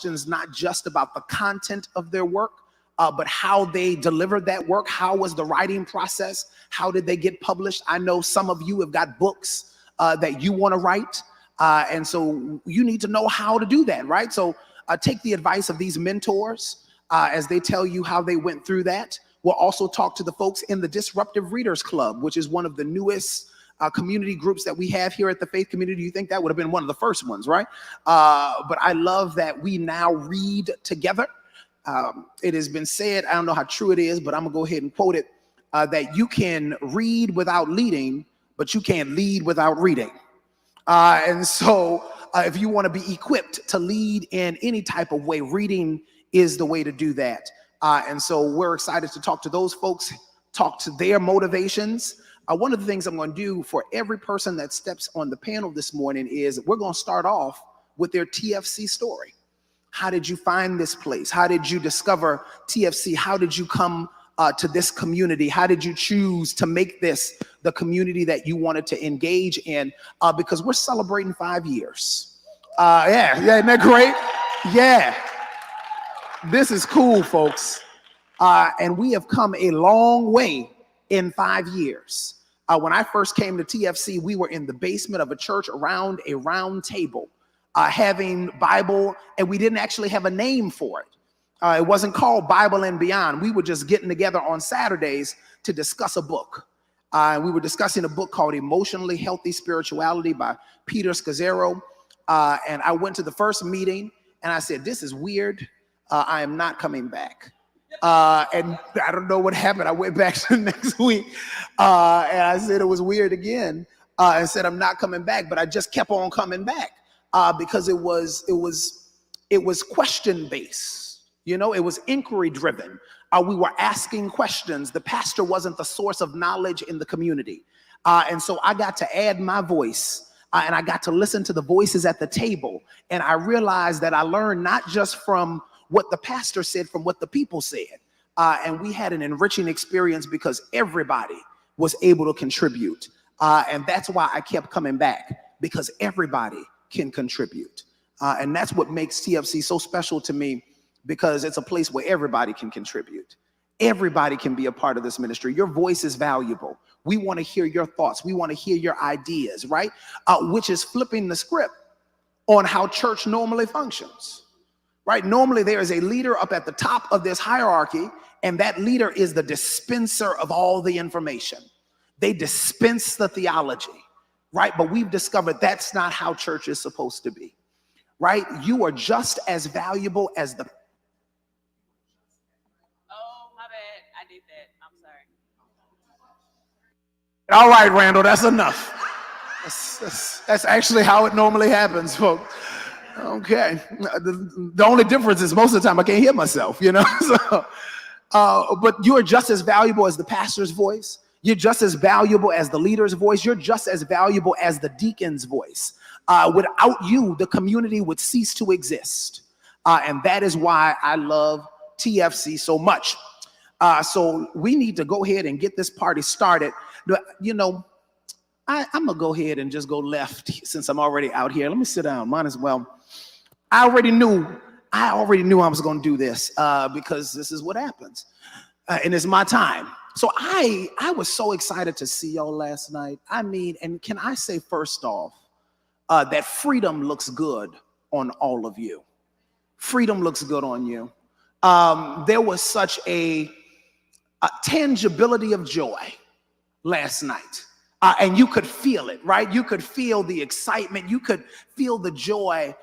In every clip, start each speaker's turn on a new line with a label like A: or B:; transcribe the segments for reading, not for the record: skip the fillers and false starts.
A: questions not just about the content of their work, but how they delivered that work. How was the writing process? How did they get published? I know some of you have got books that you want to write, and so you need to know how to do that, right? So take the advice of these mentors as they tell you how they went through that. We'll also talk to the folks in the Disruptive Readers Club, which is one of the newest community groups that we have here at the Faith Community. You think that would have been one of the first ones, right? But I love that we now read together. It has been said, I don't know how true it is, but I'm gonna go ahead and quote it, that you can read without leading, but you can't lead without reading. And so if you want to be equipped to lead in any type of way, reading is the way to do that. And so we're excited to talk to those folks, talk to their motivations. One of the things I'm going to do for every person that steps on the panel this morning is we're going to start off with their TFC story. How did you find this place? How did you discover TFC? How did you come to this community? How did you choose to make this the community that you wanted to engage in? Because we're celebrating 5 years. Yeah, isn't that great? Yeah. This is cool, folks. And we have come a long way in 5 years. When I first came to TFC, we were in the basement of a church around a round table, having Bible, and we didn't actually have a name for it. It wasn't called Bible and Beyond. We were just getting together on Saturdays to discuss a book. We were discussing a book called Emotionally Healthy Spirituality by Peter Scazzaro. And I went to the first meeting and I said, this is weird. I am not coming back. And I don't know what happened. I went back to the next week and I said it was weird again and said I'm not coming back. But I just kept on coming back because it was question based. You know, it was inquiry driven. We were asking questions. The pastor wasn't the source of knowledge in the community. And so I got to add my voice and I got to listen to the voices at the table. And I realized that I learned not just from what the pastor said, from what the people said. And we had an enriching experience because everybody was able to contribute. And that's why I kept coming back, because everybody can contribute. And that's what makes TFC so special to me, because it's a place where everybody can contribute. Everybody can be a part of this ministry. Your voice is valuable. We want to hear your thoughts. We want to hear your ideas, right? Which is flipping the script on how church normally functions, right? Normally there is a leader up at the top of this hierarchy, and that leader is the dispenser of all the information. They dispense the theology, right? But we've discovered that's not how church is supposed to be, right? You are just as valuable as the All right, Randall, that's enough. That's actually how it normally happens, folks. Okay. The only difference is most of the time I can't hear myself, you know? So, but you are just as valuable as the pastor's voice. You're just as valuable as the leader's voice. You're just as valuable as the deacon's voice. Without you, the community would cease to exist. And that is why I love TFC so much. So we need to go ahead and get this party started. You know, I'm going to go ahead and just go left since I'm already out here. Let me sit down. Might as well. I already knew I was going to do this because this is what happens. And it's my time. So I was so excited to see y'all last night. I mean, and can I say first off that freedom looks good on all of you. Freedom looks good on you. There was such a tangibility of joy last night. And you could feel it, right? You could feel the excitement. You could feel the joy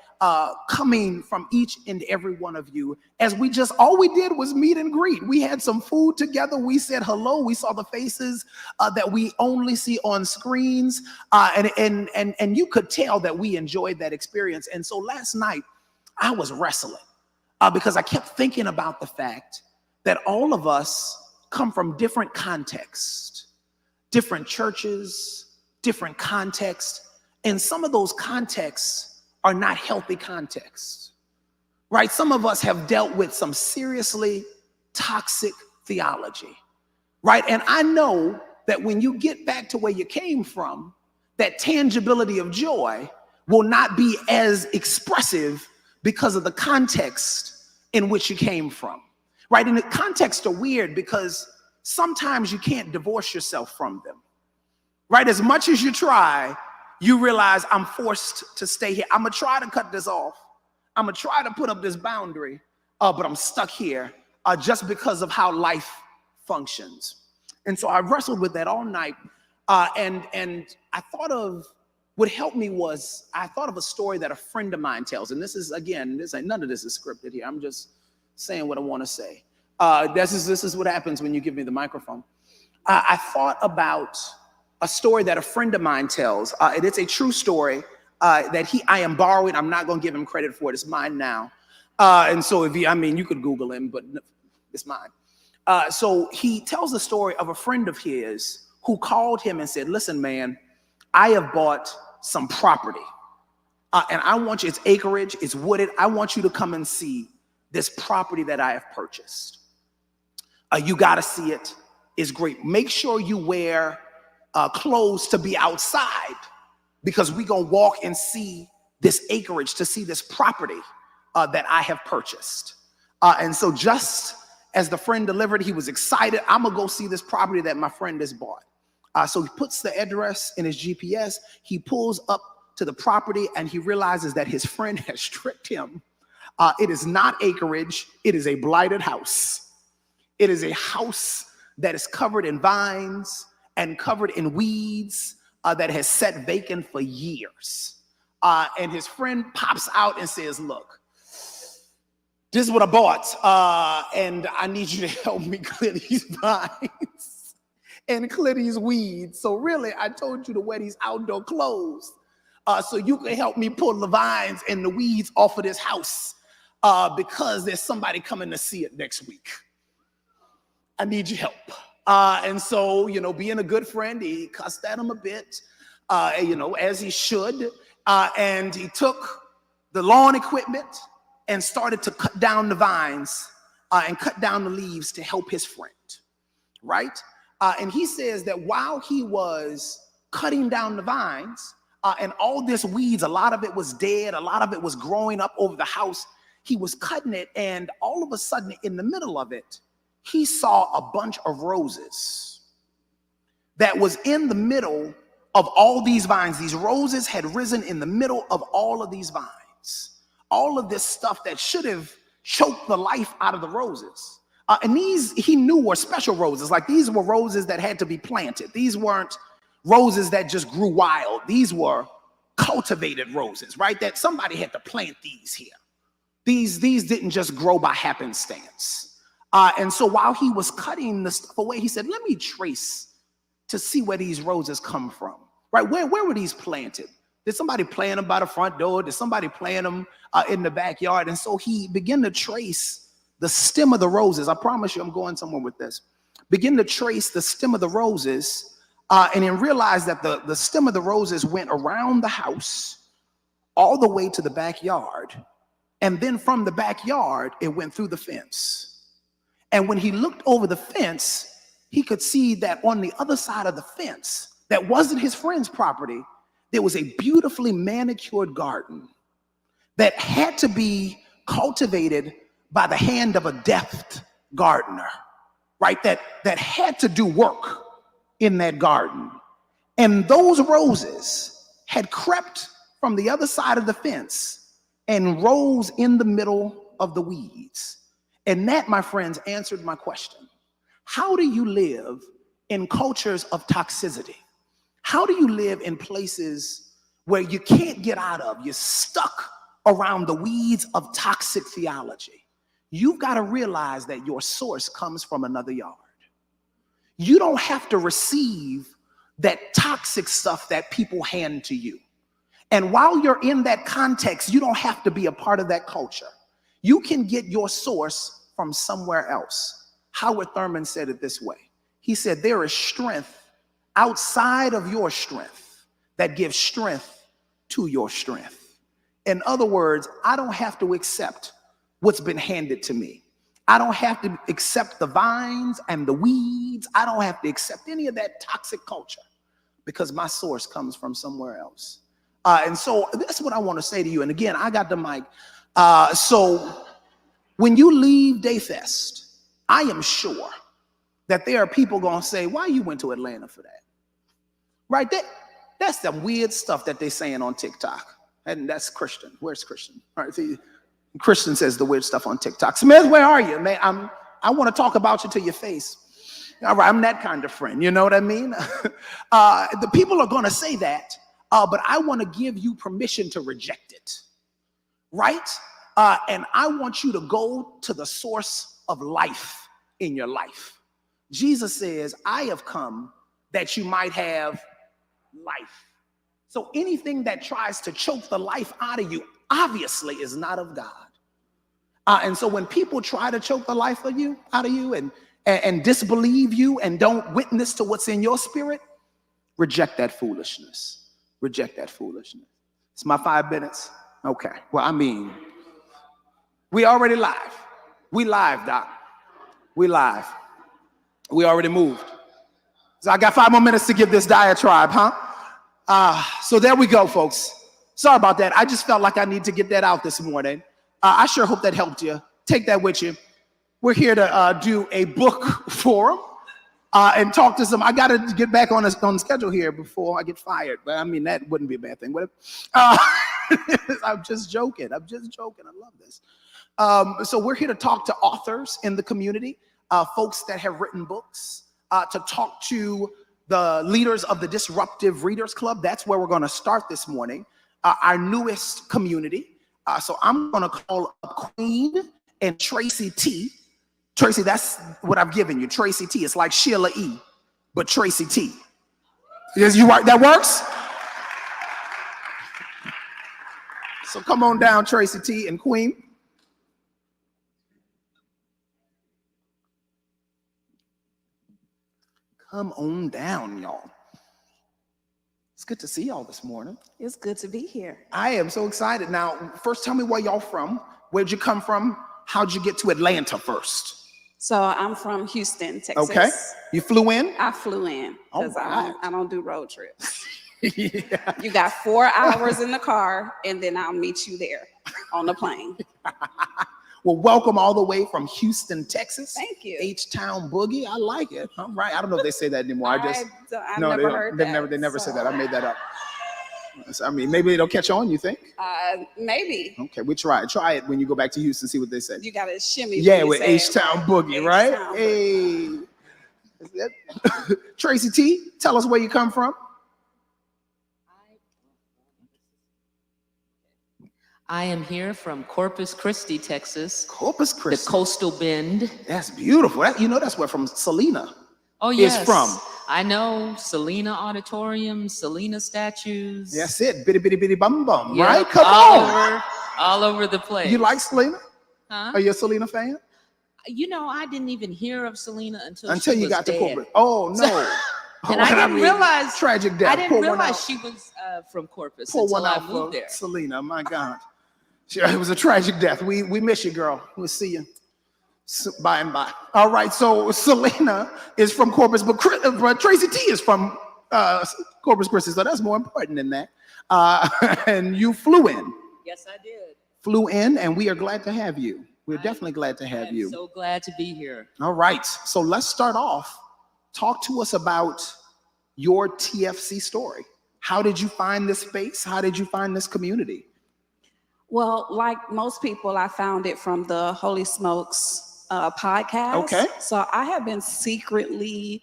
A: coming from each and every one of you as all we did was meet and greet. We had some food together. We said hello. We saw the faces that we only see on screens. And you could tell that we enjoyed that experience. And so last night I was wrestling because I kept thinking about the fact that all of us come from different contexts, different churches, different contexts, and some of those contexts are not healthy contexts, right? Some of us have dealt with some seriously toxic theology, right? And I know that when you get back to where you came from, that tangibility of joy will not be as expressive because of the context in which you came from, right? And the contexts are weird because sometimes you can't divorce yourself from them, right? As much as you try, you realize I'm forced to stay here. I'm gonna try to cut this off. I'm gonna try to put up this boundary, but I'm stuck here just because of how life functions. And so I wrestled with that all night, and I thought of what helped me was I thought of a story that a friend of mine tells. And this is, again, none of this is scripted here. I'm just saying what I want to say. This is what happens when you give me the microphone. I thought about a story that a friend of mine tells. It's a true story that I am borrowing. I'm not going to give him credit for it. It's mine now. And so you could Google him, but it's mine. So he tells the story of a friend of his who called him and said, listen, man, I have bought some property and I want you, it's acreage, it's wooded. I want you to come and see this property that I have purchased. You got to see it. It's great. Make sure you wear clothes to be outside because we're going to walk and see this acreage, to see this property that I have purchased. And so just as the friend delivered, he was excited. I'm going to go see this property that my friend has bought. So he puts the address in his GPS. He pulls up to the property and he realizes that his friend has tricked him. It is not acreage. It is a blighted house. It is a house that is covered in vines and covered in weeds that has sat vacant for years. And his friend pops out and says, look, this is what I bought, and I need you to help me clear these vines and clear these weeds. So really, I told you to wear these outdoor clothes so you can help me pull the vines and the weeds off of this house because there's somebody coming to see it next week. I need your help. And so, being a good friend, he cussed at him a bit, as he should. And he took the lawn equipment and started to cut down the vines and cut down the leaves to help his friend, right? And he says that while he was cutting down the vines and all this weeds, a lot of it was dead, a lot of it was growing up over the house, he was cutting it, and all of a sudden in the middle of it, he saw a bunch of roses that was in the middle of all these vines. These roses had risen in the middle of all of these vines. All of this stuff that should have choked the life out of the roses. And these, he knew, were special roses. Like, these were roses that had to be planted. These weren't roses that just grew wild. These were cultivated roses, right? That somebody had to plant these here. These didn't just grow by happenstance. And so while he was cutting the stuff away, he said, let me trace to see where these roses come from, right? Where were these planted? Did somebody plant them by the front door? Did somebody plant them in the backyard? And so he began to trace the stem of the roses. I promise you I'm going somewhere with this. Begin to trace the stem of the roses and then realize that the stem of the roses went around the house all the way to the backyard. And then from the backyard, it went through the fence. And when he looked over the fence, he could see that on the other side of the fence, that wasn't his friend's property, there was a beautifully manicured garden that had to be cultivated by the hand of a deft gardener, right? That had to do work in that garden. And those roses had crept from the other side of the fence and rose in the middle of the weeds. And that, my friends, answered my question. How do you live in cultures of toxicity? How do you live in places where you can't get out of? You're stuck around the weeds of toxic theology. You've got to realize that your source comes from another yard. You don't have to receive that toxic stuff that people hand to you. And while you're in that context, you don't have to be a part of that culture. You can get your source from somewhere else. Howard Thurman said it this way. He said, there is strength outside of your strength that gives strength to your strength. In other words, I don't have to accept what's been handed to me. I don't have to accept the vines and the weeds. I don't have to accept any of that toxic culture because my source comes from somewhere else. And so that's what I want to say to you. And again, I got the mic. So when you leave Dayfest, I am sure that there are people going to say, why you went to Atlanta for that? Right? That's some weird stuff that they're saying on TikTok. And that's Christian. Where's Christian? All right, see, Christian says the weird stuff on TikTok. Smith, where are you? Man, I want to talk about you to your face. All right, I'm that kind of friend. You know what I mean? The people are going to say that, but I want to give you permission to reject it. Right? And I want you to go to the source of life in your life. Jesus says, I have come that you might have life. So anything that tries to choke the life out of you obviously is not of God. And so when people try to choke the life out of you and disbelieve you and don't witness to what's in your spirit, reject that foolishness. Reject that foolishness. It's my 5 minutes. Okay. Well, I mean, we already live. We live, Doc. We live. We already moved. So I got 5 more minutes to give this diatribe, huh? So there we go, folks. Sorry about that. I just felt like I need to get that out this morning. I sure hope that helped you. Take that with you. We're here to do a book forum and talk to some. I got to get back on the schedule here before I get fired. But I mean, that wouldn't be a bad thing, would it? I'm just joking. I love this. So we're here to talk to authors in the community, folks that have written books, to talk to the leaders of the Disruptive Readers Club. That's where we're going to start this morning, our newest community. So I'm going to call up Queen and Tracy T. Tracy, that's what I've given you, Tracy T. It's like Sheila E., but Tracy T. Yes, you right? That works? So come on down, Tracy T. and Queen. Come on down, y'all. It's good to see y'all this morning.
B: It's good to be here.
A: I am so excited. Now, first tell me where y'all from. Where'd you come from? How'd you get to Atlanta first?
B: So I'm from Houston, Texas.
A: Okay. You flew in?
B: I flew in because
A: right.
B: I don't do road trips.
A: Yeah.
B: You got 4 hours in the car, and then I'll meet you there on the plane.
A: Well, welcome all the way from Houston, Texas.
B: Thank you.
A: H-Town Boogie. I like it. All right. I don't know if they say that anymore.
B: I never heard that.
A: They never said that. I made that up. I mean, maybe it'll catch on, you think?
B: Maybe.
A: Okay, we try it. Try it when you go back to Houston, see what they say.
B: You got to shimmy.
A: Yeah, with H-Town Boogie, right?
B: H-Town
A: Hey. Tracy T, tell us where you come from.
C: I am here from Corpus Christi, Texas.
A: Corpus Christi.
C: The coastal bend.
A: That's beautiful. That's where from Selena.
C: Oh, yes.
A: Is from.
C: I know. Selena Auditorium, Selena statues.
A: That's it. Bitty, bitty, bitty, bum, bum.
C: Yep,
A: right? Come on.
C: All over the place.
A: You like Selena?
C: Huh?
A: Are you a Selena fan?
C: You know, I didn't even hear of Selena until
A: you got
C: dead.
A: to Corpus. Oh, no.
C: And I didn't realize.
A: Tragic death.
C: I didn't realize she was from Corpus until I moved there.
A: Selena, my God. It was a tragic death. We miss you, girl. We'll see you by and by. All right, so Selena is from Corpus, but Tracy T is from Corpus Christi, so that's more important than that. And you flew in.
C: Yes, I did.
A: Flew in, and we are glad to have you. We're definitely glad to have you.
C: I'm so glad to be here.
A: All right, so let's start off. Talk to us about your TFC story. How did you find this space? How did you find this community?
B: Well, like most people, I found it from the Holy Smokes podcast.
A: Okay.
B: So I have been secretly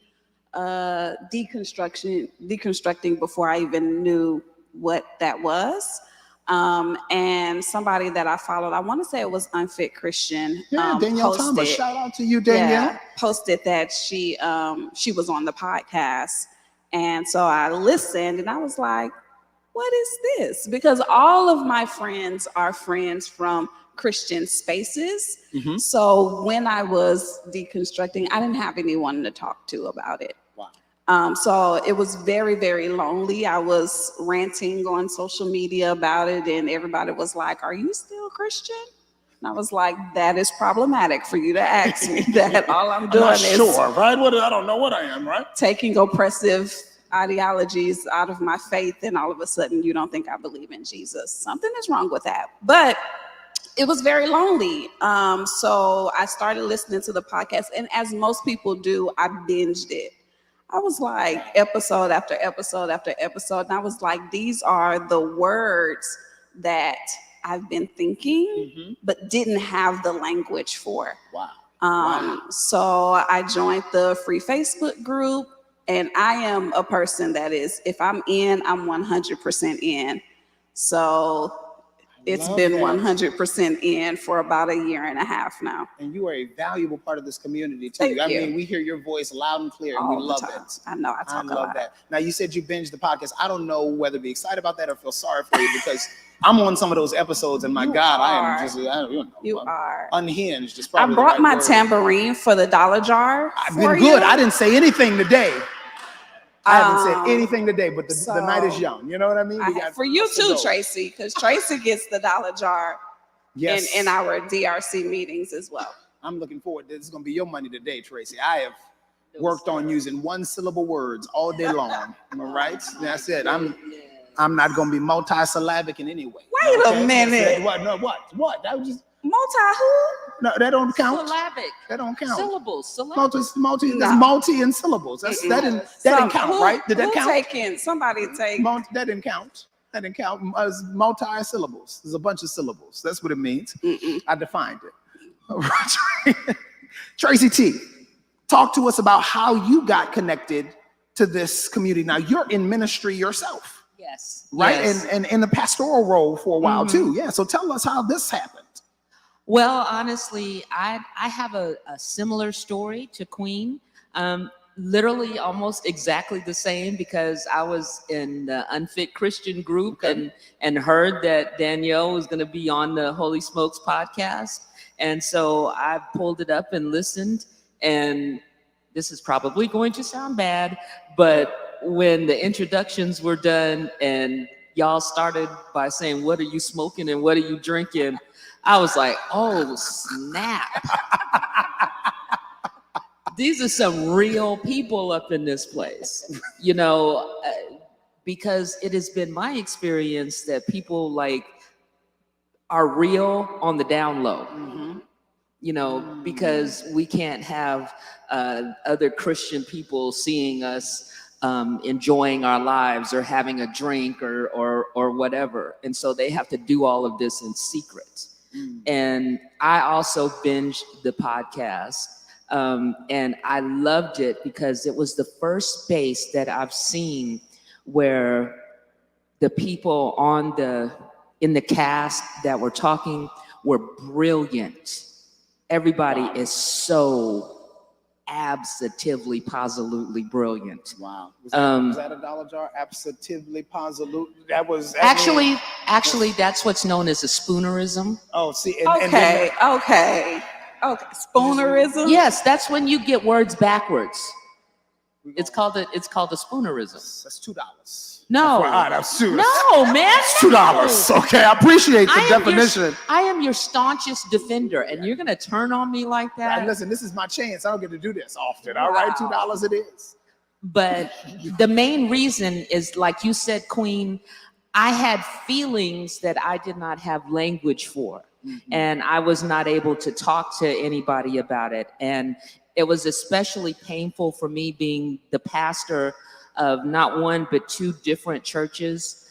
B: deconstructing before I even knew what that was. And somebody that I followed, I want to say it was Unfit Christian.
A: Yeah, Danielle Thomas. Shout out to you, Danielle.
B: Yeah, posted that she was on the podcast. And so I listened and I was like, what is this? Because all of my friends are friends from Christian spaces. Mm-hmm. So when I was deconstructing, I didn't have anyone to talk to about it. Wow. So it was very, very lonely. I was ranting on social media about it, and everybody was like, are you still Christian? And I was like, that is problematic for you to ask me that. All I'm doing is
A: sure, right? I don't know what I am, right?
B: Taking oppressive ideologies out of my faith, and all of a sudden you don't think I believe in Jesus. Something is wrong with that. But it was very lonely. So I started listening to the podcast, and as most people do, I binged it. I was like episode after episode after episode, and I was like, these are the words that I've been thinking, but didn't have the language for.
A: Wow.
B: So I joined the free Facebook group, and I am a person that is, if I'm in, I'm 100% in. So it's been 100% in for about a year and a half now.
A: And you are a valuable part of this community too.
B: Thank you.
A: I mean, we hear your voice loud and clear, and we love it.
B: I know, I talk a lot.
A: That. Now, you said you binged the podcast. I don't know whether to be excited about that or feel sorry for you, because I'm on some of those episodes, and my God, I am just,
B: You are
A: unhinged. Is
B: I
A: probably
B: brought
A: the right
B: my
A: word.
B: tambourine for the dollar jar.
A: I've been good. I didn't say anything today. I haven't said anything today, but the night is young. You know what I mean?
B: For you too, Tracy, because Tracy gets the dollar jar in our DRC meetings as well.
A: I'm looking forward. This is going to be your money today, Tracy. I have worked on using one syllable words all day long. Am I right? That's it. I'm not going to be multisyllabic in any way.
B: Wait a minute.
A: What? No, what? That was just
B: who?
A: No, that don't count.
C: Syllabic.
A: That don't count.
C: Syllables.
A: Multi and syllables. That didn't count, right? Did that count?
B: Somebody take.
A: That didn't count. That didn't count. Multi-syllables. There's a bunch of syllables. That's what it means. I defined it. Tracy T, talk to us about how you got connected to this community. Now, you're in ministry yourself.
C: Yes.
A: Right?
C: Yes.
A: And in the pastoral role for a while too. Yeah. So tell us how this happened.
C: Well, honestly, I have a similar story to Queen. Literally almost exactly the same, because I was in the Unfit Christian group and heard that Danielle was going to be on the Holy Smokes podcast. And so I pulled it up and listened, and this is probably going to sound bad, but when the introductions were done and y'all started by saying, what are you smoking and what are you drinking? I was like, oh, snap. These are some real people up in this place, because it has been my experience that people are real on the down low, because we can't have other Christian people seeing us enjoying our lives or having a drink or whatever. And so they have to do all of this in secret. And I also binged the podcast. And I loved it because it was the first space that I've seen where the people in the cast that were talking were brilliant. Everybody is so absolutely, positively brilliant.
A: Wow. Was that a dollar jar? Absolutely, positively. That was
C: actually, that's what's known as a spoonerism.
A: Oh, see.
B: Okay. Spoonerism?
C: Yes, that's when you get words backwards. It's called a spoonerism.
A: That's $2.
C: No.
A: That's $2.
C: No, man.
A: $2. Okay, I appreciate the definition.
C: I am your staunchest defender, and you're gonna turn on me like that.
A: Listen, this is my chance. I don't get to do this often. All right, $2 it is.
C: But the main reason is, like you said, Queen, I had feelings that I did not have language for. And I was not able to talk to anybody about it. And it was especially painful for me being the pastor of not one, but two different churches,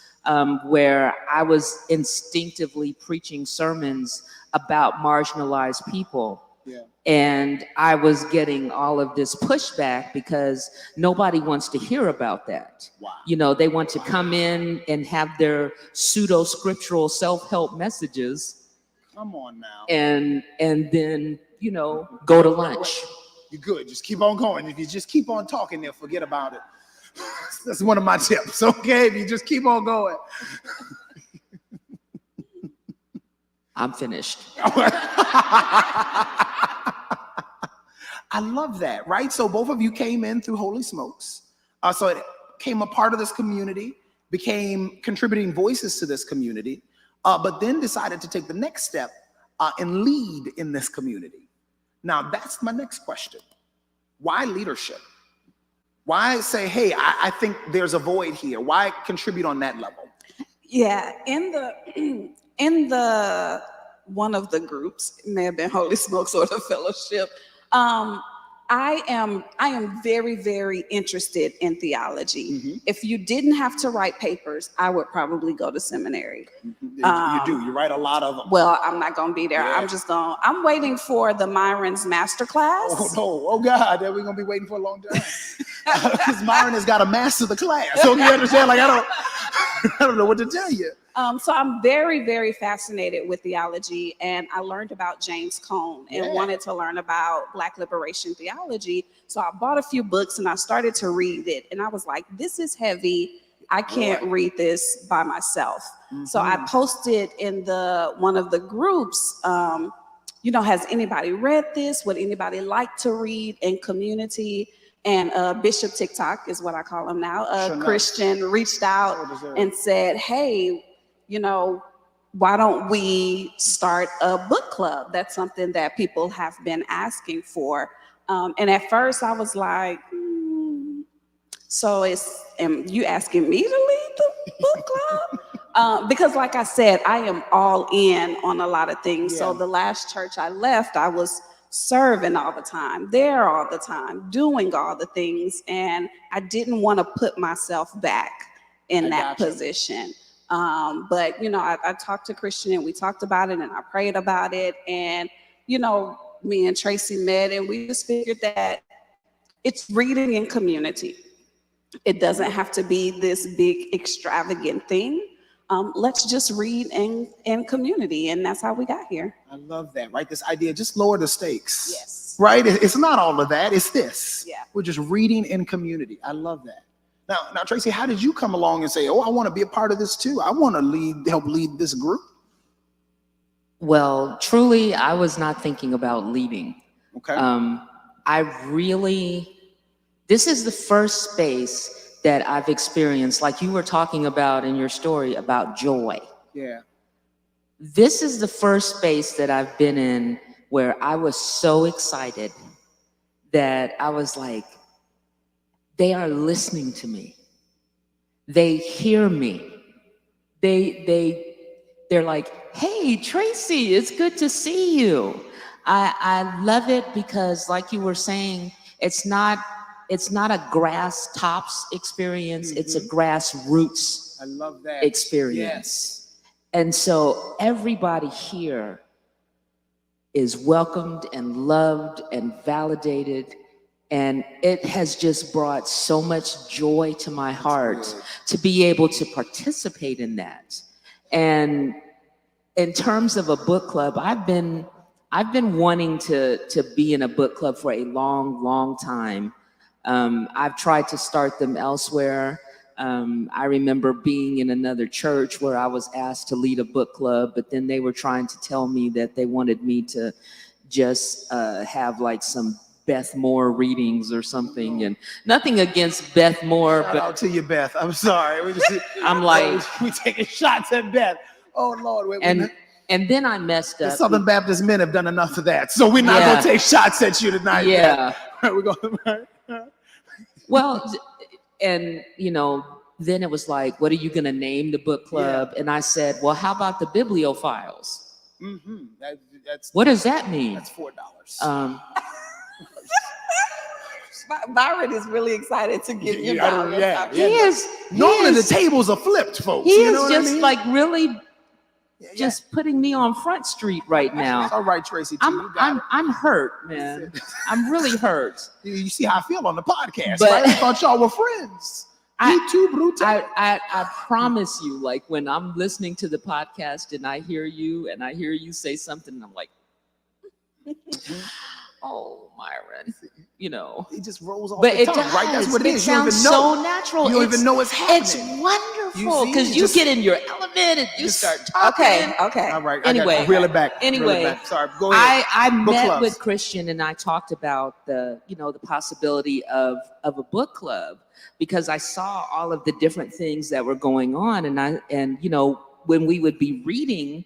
C: where I was instinctively preaching sermons about marginalized people. Yeah. And I was getting all of this pushback because nobody wants to hear about that. Wow. They want to come in and have their pseudo-scriptural self-help messages.
A: Come on now.
C: And then, go to lunch.
A: You're good. Just keep on going. If you just keep on talking, they'll forget about it. That's one of my tips. Okay, if you just keep on going.
C: I'm finished.
A: I love that, right? So both of you came in through Holy Smokes. So it became a part of this community, became contributing voices to this community, but then decided to take the next step and lead in this community. Now, that's my next question. Why leadership? Why say, hey, I think there's a void here? Why contribute on that level?
B: Yeah, in the one of the groups. It may have been Holy Smokes or the Fellowship. I am very, very interested in theology. If you didn't have to write papers, I would probably go to seminary.
A: You do. You write a lot of them.
B: Well, I'm not going to be there.
A: Yeah.
B: I'm waiting for the Myron's masterclass.
A: Oh, no. Oh, God. Then we're going to be waiting for a long time. Because Myron has got to master the class. So you understand? Like, I don't know what to tell you.
B: So I'm very, very fascinated with theology, and I learned about James Cone and wanted to learn about Black liberation theology. So I bought a few books and I started to read it, and I was like, this is heavy. I can't read this by myself. So I posted in one of the groups, has anybody read this? Would anybody like to read in community? And Bishop TikTok is what I call him now. Christian reached out and said, hey, why don't we start a book club? That's something that people have been asking for. And at first I was like, so am you asking me to lead the book club? Because like I said, I am all in on a lot of things. So the last church I left, I was serving all the time, there all the time, doing all the things. And I didn't want to put myself back in that position. But, I talked to Christian and we talked about it and I prayed about it. And, me and Tracy met and we just figured that it's reading in community. It doesn't have to be this big extravagant thing. Let's just read in community. And that's how we got here.
A: I love that, right? This idea, just lower the stakes.
B: Yes.
A: Right? It's not all of that. It's this.
B: Yeah.
A: We're just reading in community. I love that. Now, Tracy, how did you come along and say, oh, I want to be a part of this too? I want to help lead this group.
C: Well, truly, I was not thinking about leading.
A: Okay.
C: This is the first space that I've experienced, like you were talking about in your story about joy.
A: Yeah.
C: This is the first space that I've been in where I was so excited that I was like, they are listening to me. They hear me. They're like, hey, Tracy, it's good to see you. I love it because, like you were saying, it's not a grass tops experience. It's a grassroots
A: I love that
C: experience. Yes. And so everybody here is welcomed and loved and validated. And it has just brought so much joy to my heart to be able to participate in that. And in terms of a book club, I've been wanting to be in a book club for a long, long time. I've tried to start them elsewhere. I remember being in another church where I was asked to lead a book club, but then they were trying to tell me that they wanted me to just have like some Beth Moore readings or something, and nothing against Beth Moore.
A: Shout out to you, Beth. I'm sorry.
C: I'm like,
A: we taking shots at Beth. Oh Lord.
C: And then I messed up.
A: The Southern Baptist men have done enough of that, so we're not gonna take shots at you tonight.
C: Yeah.
A: We're going.
C: Well, and then it was like, what are you gonna name the book club? And I said, well, how about the Bibliophiles? What does that mean?
A: That's $4.
B: Myron is really excited to give you dollars.
C: He is.
A: Normally the tables are flipped, folks.
C: He is just like really just putting me on Front Street right now.
A: All right, Tracy.
C: I'm hurt, man. I'm really hurt.
A: You see how I feel on the podcast,
C: but
A: right? I thought y'all were friends.
C: I promise you, like when I'm listening to the podcast and I hear you say something, I'm like, oh, Myron,
A: it just rolls off
C: but
A: the
C: it
A: tongue,
C: does.
A: right? That's what it is.
C: Sounds so natural.
A: You don't even know it's happening.
C: It's wonderful because you get in your element and you start talking.
B: Okay.
A: All right.
C: Anyway,
A: reel it back. Sorry. Go ahead.
C: I met with Christian and I talked about the possibility of a book club because I saw all of the different things that were going on, and when we would be reading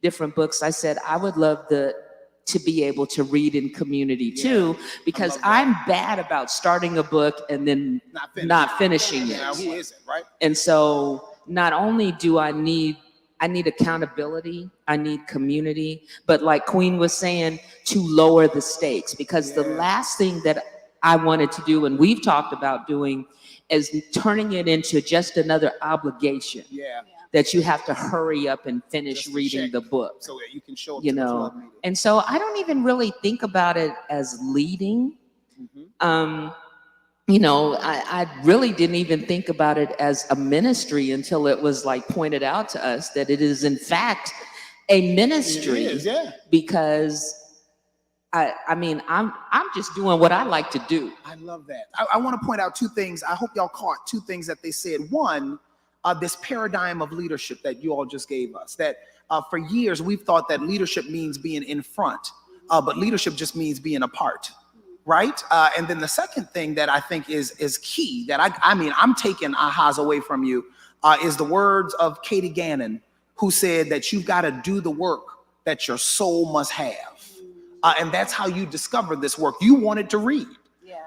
C: different books, I said I would love to be able to read in community too, because I'm bad about starting a book and then not finishing it.
A: Who isn't, right?
C: And so not only do I I need accountability, I need community, but like Queen was saying, to lower the stakes, because the last thing that I wanted to do, and we've talked about doing, is turning it into just another obligation. That you have to hurry up and finish reading the book.
A: So that you can show up
C: you
A: to the
C: know,
A: club meeting.
C: and so I don't even really think about it as leading. You know, I really didn't even think about it as a ministry until it was like pointed out to us that it is in fact a ministry.
A: It is,
C: because I mean, I'm just doing what I like to do.
A: I love that. I want to point out two things. I hope y'all caught two things that they said. One, this paradigm of leadership that you all just gave us, that for years we've thought that leadership means being in front, but leadership just means being a part, right? And then the second thing that I think is key, that I mean, I'm taking ahas away from you, is the words of Katie Gannon, who said that you've got to do the work that your soul must have. And that's how you discover this work. You wanted to read.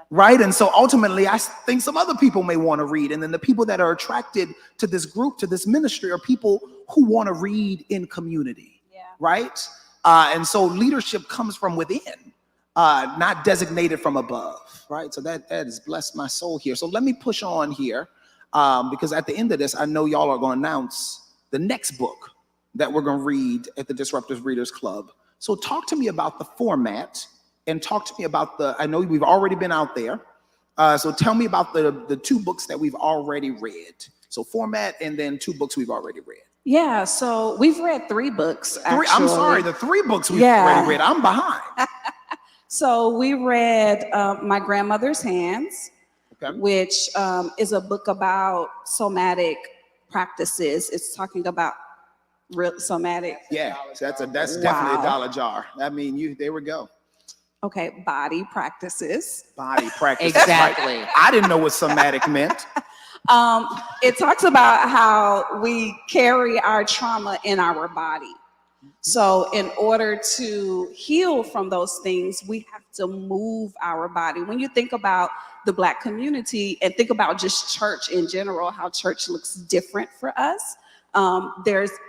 A: Right. And so ultimately, I think some other people may want to read. And then the people that are attracted to this group, to this ministry, are people who want to read in community. Right. And so leadership comes from within, not designated from above. Right. So that has blessed my soul here. So let me push on here, because at the end of this, I know y'all are going to announce the next book that we're going to read at the Disruptive Readers Club. So talk to me about the format. And talk to me about I know we've already been out there. So tell me about the two books that we've already read. So format, and then two books we've already read.
B: Yeah, so we've read 3 books, actually.
A: I'm sorry, the 3 books we've already read. I'm behind.
B: So we read My Grandmother's Hands, which is a book about somatic practices. It's talking about real somatic.
A: Yeah, that's definitely a dollar jar. I mean, there we go.
B: Okay, body practices.
A: Body practices.
C: Exactly.
A: Right. I didn't know what somatic meant.
B: It talks about how we carry our trauma in our body. So in order to heal from those things, we have to move our body. When you think about the Black community and think about just church in general, how church looks different for us,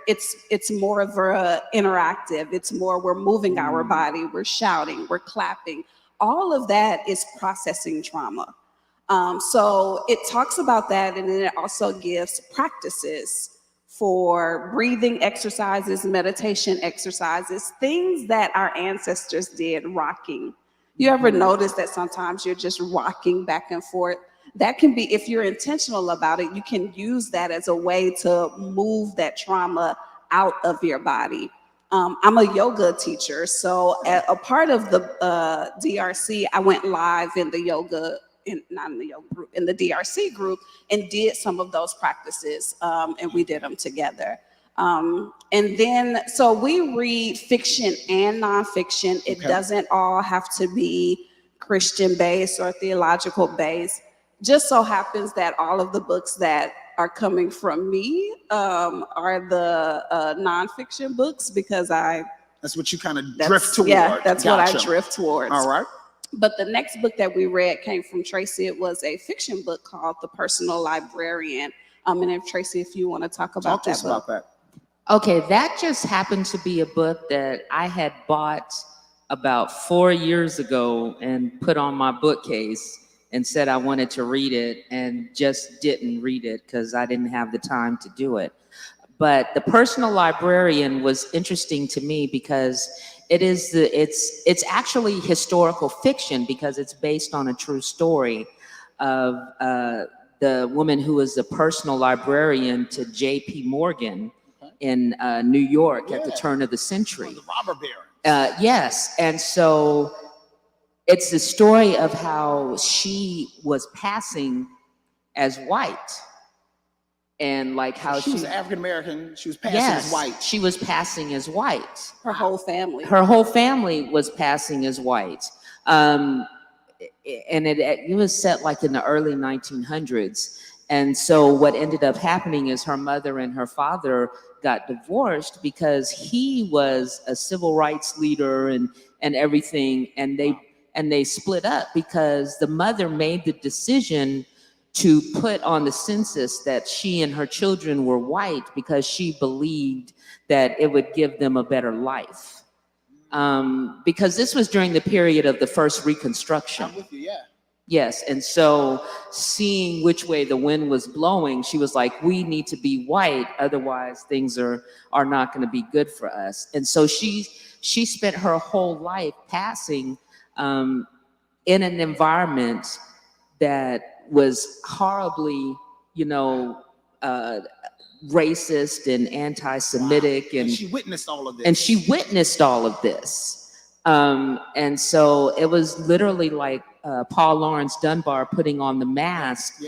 B: it's more of a interactive. It's more, we're moving our body, we're shouting, we're clapping. All of that is processing trauma. So it talks about that, and then it also gives practices for breathing exercises, meditation exercises, things that our ancestors did, rocking. You ever notice that sometimes you're just rocking back and forth? That can be, if you're intentional about it, you can use that as a way to move that trauma out of your body. I'm a yoga teacher, so a part of the DRC, I went live in the yoga, not in the yoga group, in the DRC group, and did some of those practices, and we did them together. And then, so we read fiction and nonfiction. It doesn't all have to be Christian-based or theological-based. Just so happens that all of the books that are coming from me are the nonfiction books, because
A: that's what you kind of drift toward.
B: Yeah, that's what I drift towards.
A: All right.
B: But the next book that we read came from Tracy. It was a fiction book called The Personal Librarian. And if Tracy, if you want to talk about that book.
A: About that.
C: Okay, that just happened to be a book that I had bought about 4 years ago and put on my bookcase and said I wanted to read it, and just didn't read it because I didn't have the time to do it. But The Personal Librarian was interesting to me because it's actually historical fiction, because it's based on a true story of the woman who was the personal librarian to J.P. Morgan in New York at the turn of the century.
A: The robber baron.
C: Yes, and so it's the story of how she was passing as white, and like how
A: she was African American. She was passing as white.
C: She was passing as white.
B: Her whole family.
C: Her whole family was passing as white. And it was set like in the early 1900s. And so what ended up happening is her mother and her father got divorced because he was a civil rights leader and everything. And they split up because the mother made the decision to put on the census that she and her children were white because she believed that it would give them a better life. Because this was during the period of the first Reconstruction.
A: I'm with you, yeah.
C: Yes, and so seeing which way the wind was blowing, she was like, we need to be white, otherwise things are not going to be good for us. And so she spent her whole life passing in an environment that was horribly, racist and anti-Semitic.
A: Wow. And she witnessed all of this.
C: And she witnessed all of this. And so it was literally like Paul Laurence Dunbar putting on the mask,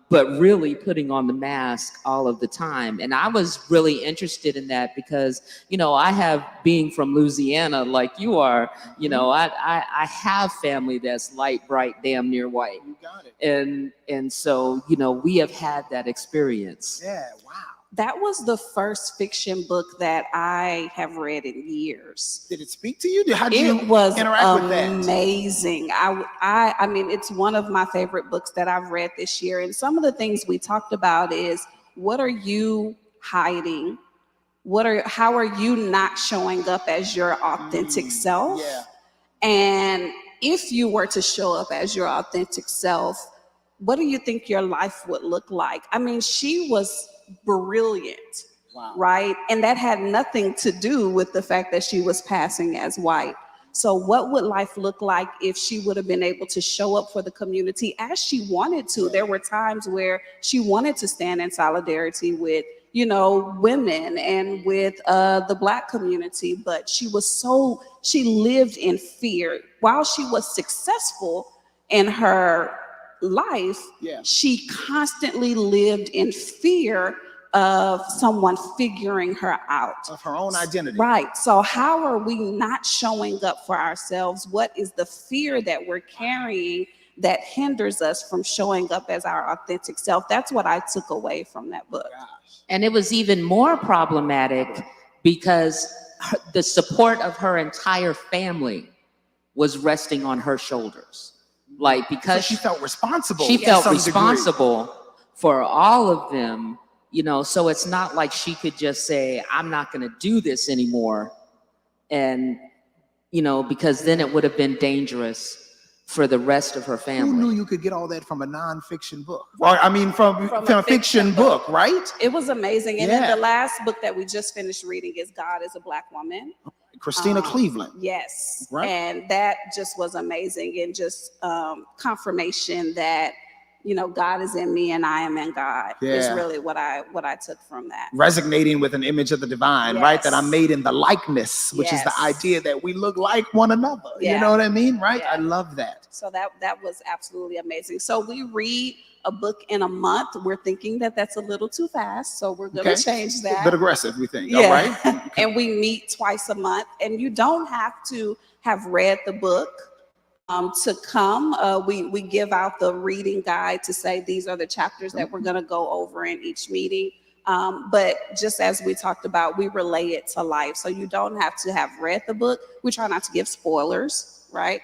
C: but really putting on the mask all of the time. And I was really interested in that because, I have, being from Louisiana like you are, I have family that's light, bright, damn near white.
A: You got it.
C: And so, we have had that experience.
A: Yeah, wow.
B: That was the first fiction book that I have read in years.
A: Did it speak to you? How did you interact with that?
B: Amazing. I mean, it's one of my favorite books that I've read this year. And some of the things we talked about is, what are you hiding? How are you not showing up as your authentic self?
A: Yeah.
B: And if you were to show up as your authentic self, what do you think your life would look like? I mean, she was brilliant,
A: wow.
B: Right? And that had nothing to do with the fact that she was passing as white. So what would life look like if she would have been able to show up for the community as she wanted to? There were times where she wanted to stand in solidarity with, women and with the Black community, but she lived in fear. While she was successful in her life, she constantly lived in fear of someone figuring her out.
A: Of her own identity.
B: Right. So how are we not showing up for ourselves? What is the fear that we're carrying that hinders us from showing up as our authentic self? That's what I took away from that book.
C: And it was even more problematic because the support of her entire family was resting on her shoulders. Like, because
A: so she felt responsible.
C: She felt responsible for all of them, so it's not like she could just say, I'm not going to do this anymore. And, because then it would have been dangerous for the rest of her family.
A: Who knew you could get all that from a nonfiction book? Or, I mean, from a fiction book, right?
B: It was amazing. And then the last book that we just finished reading is God is a Black Woman.
A: Christina Cleveland.
B: Yes.
A: Right.
B: And that just was amazing, and just confirmation that, God is in me and I am in God is really what I took from that.
A: Resonating with an image of the divine, right? That I'm made in the likeness, which is the idea that we look like one another. You know what I mean? Right? I love that.
B: So that was absolutely amazing. So we read a book in a month. We're thinking that that's a little too fast, so we're going to change that.
A: A bit aggressive, we think. All right.
B: And we meet twice a month, and you don't have to have read the book to come. We give out the reading guide to say these are the chapters that we're going to go over in each meeting. But just as we talked about, we relay it to life. So you don't have to have read the book. We try not to give spoilers, right?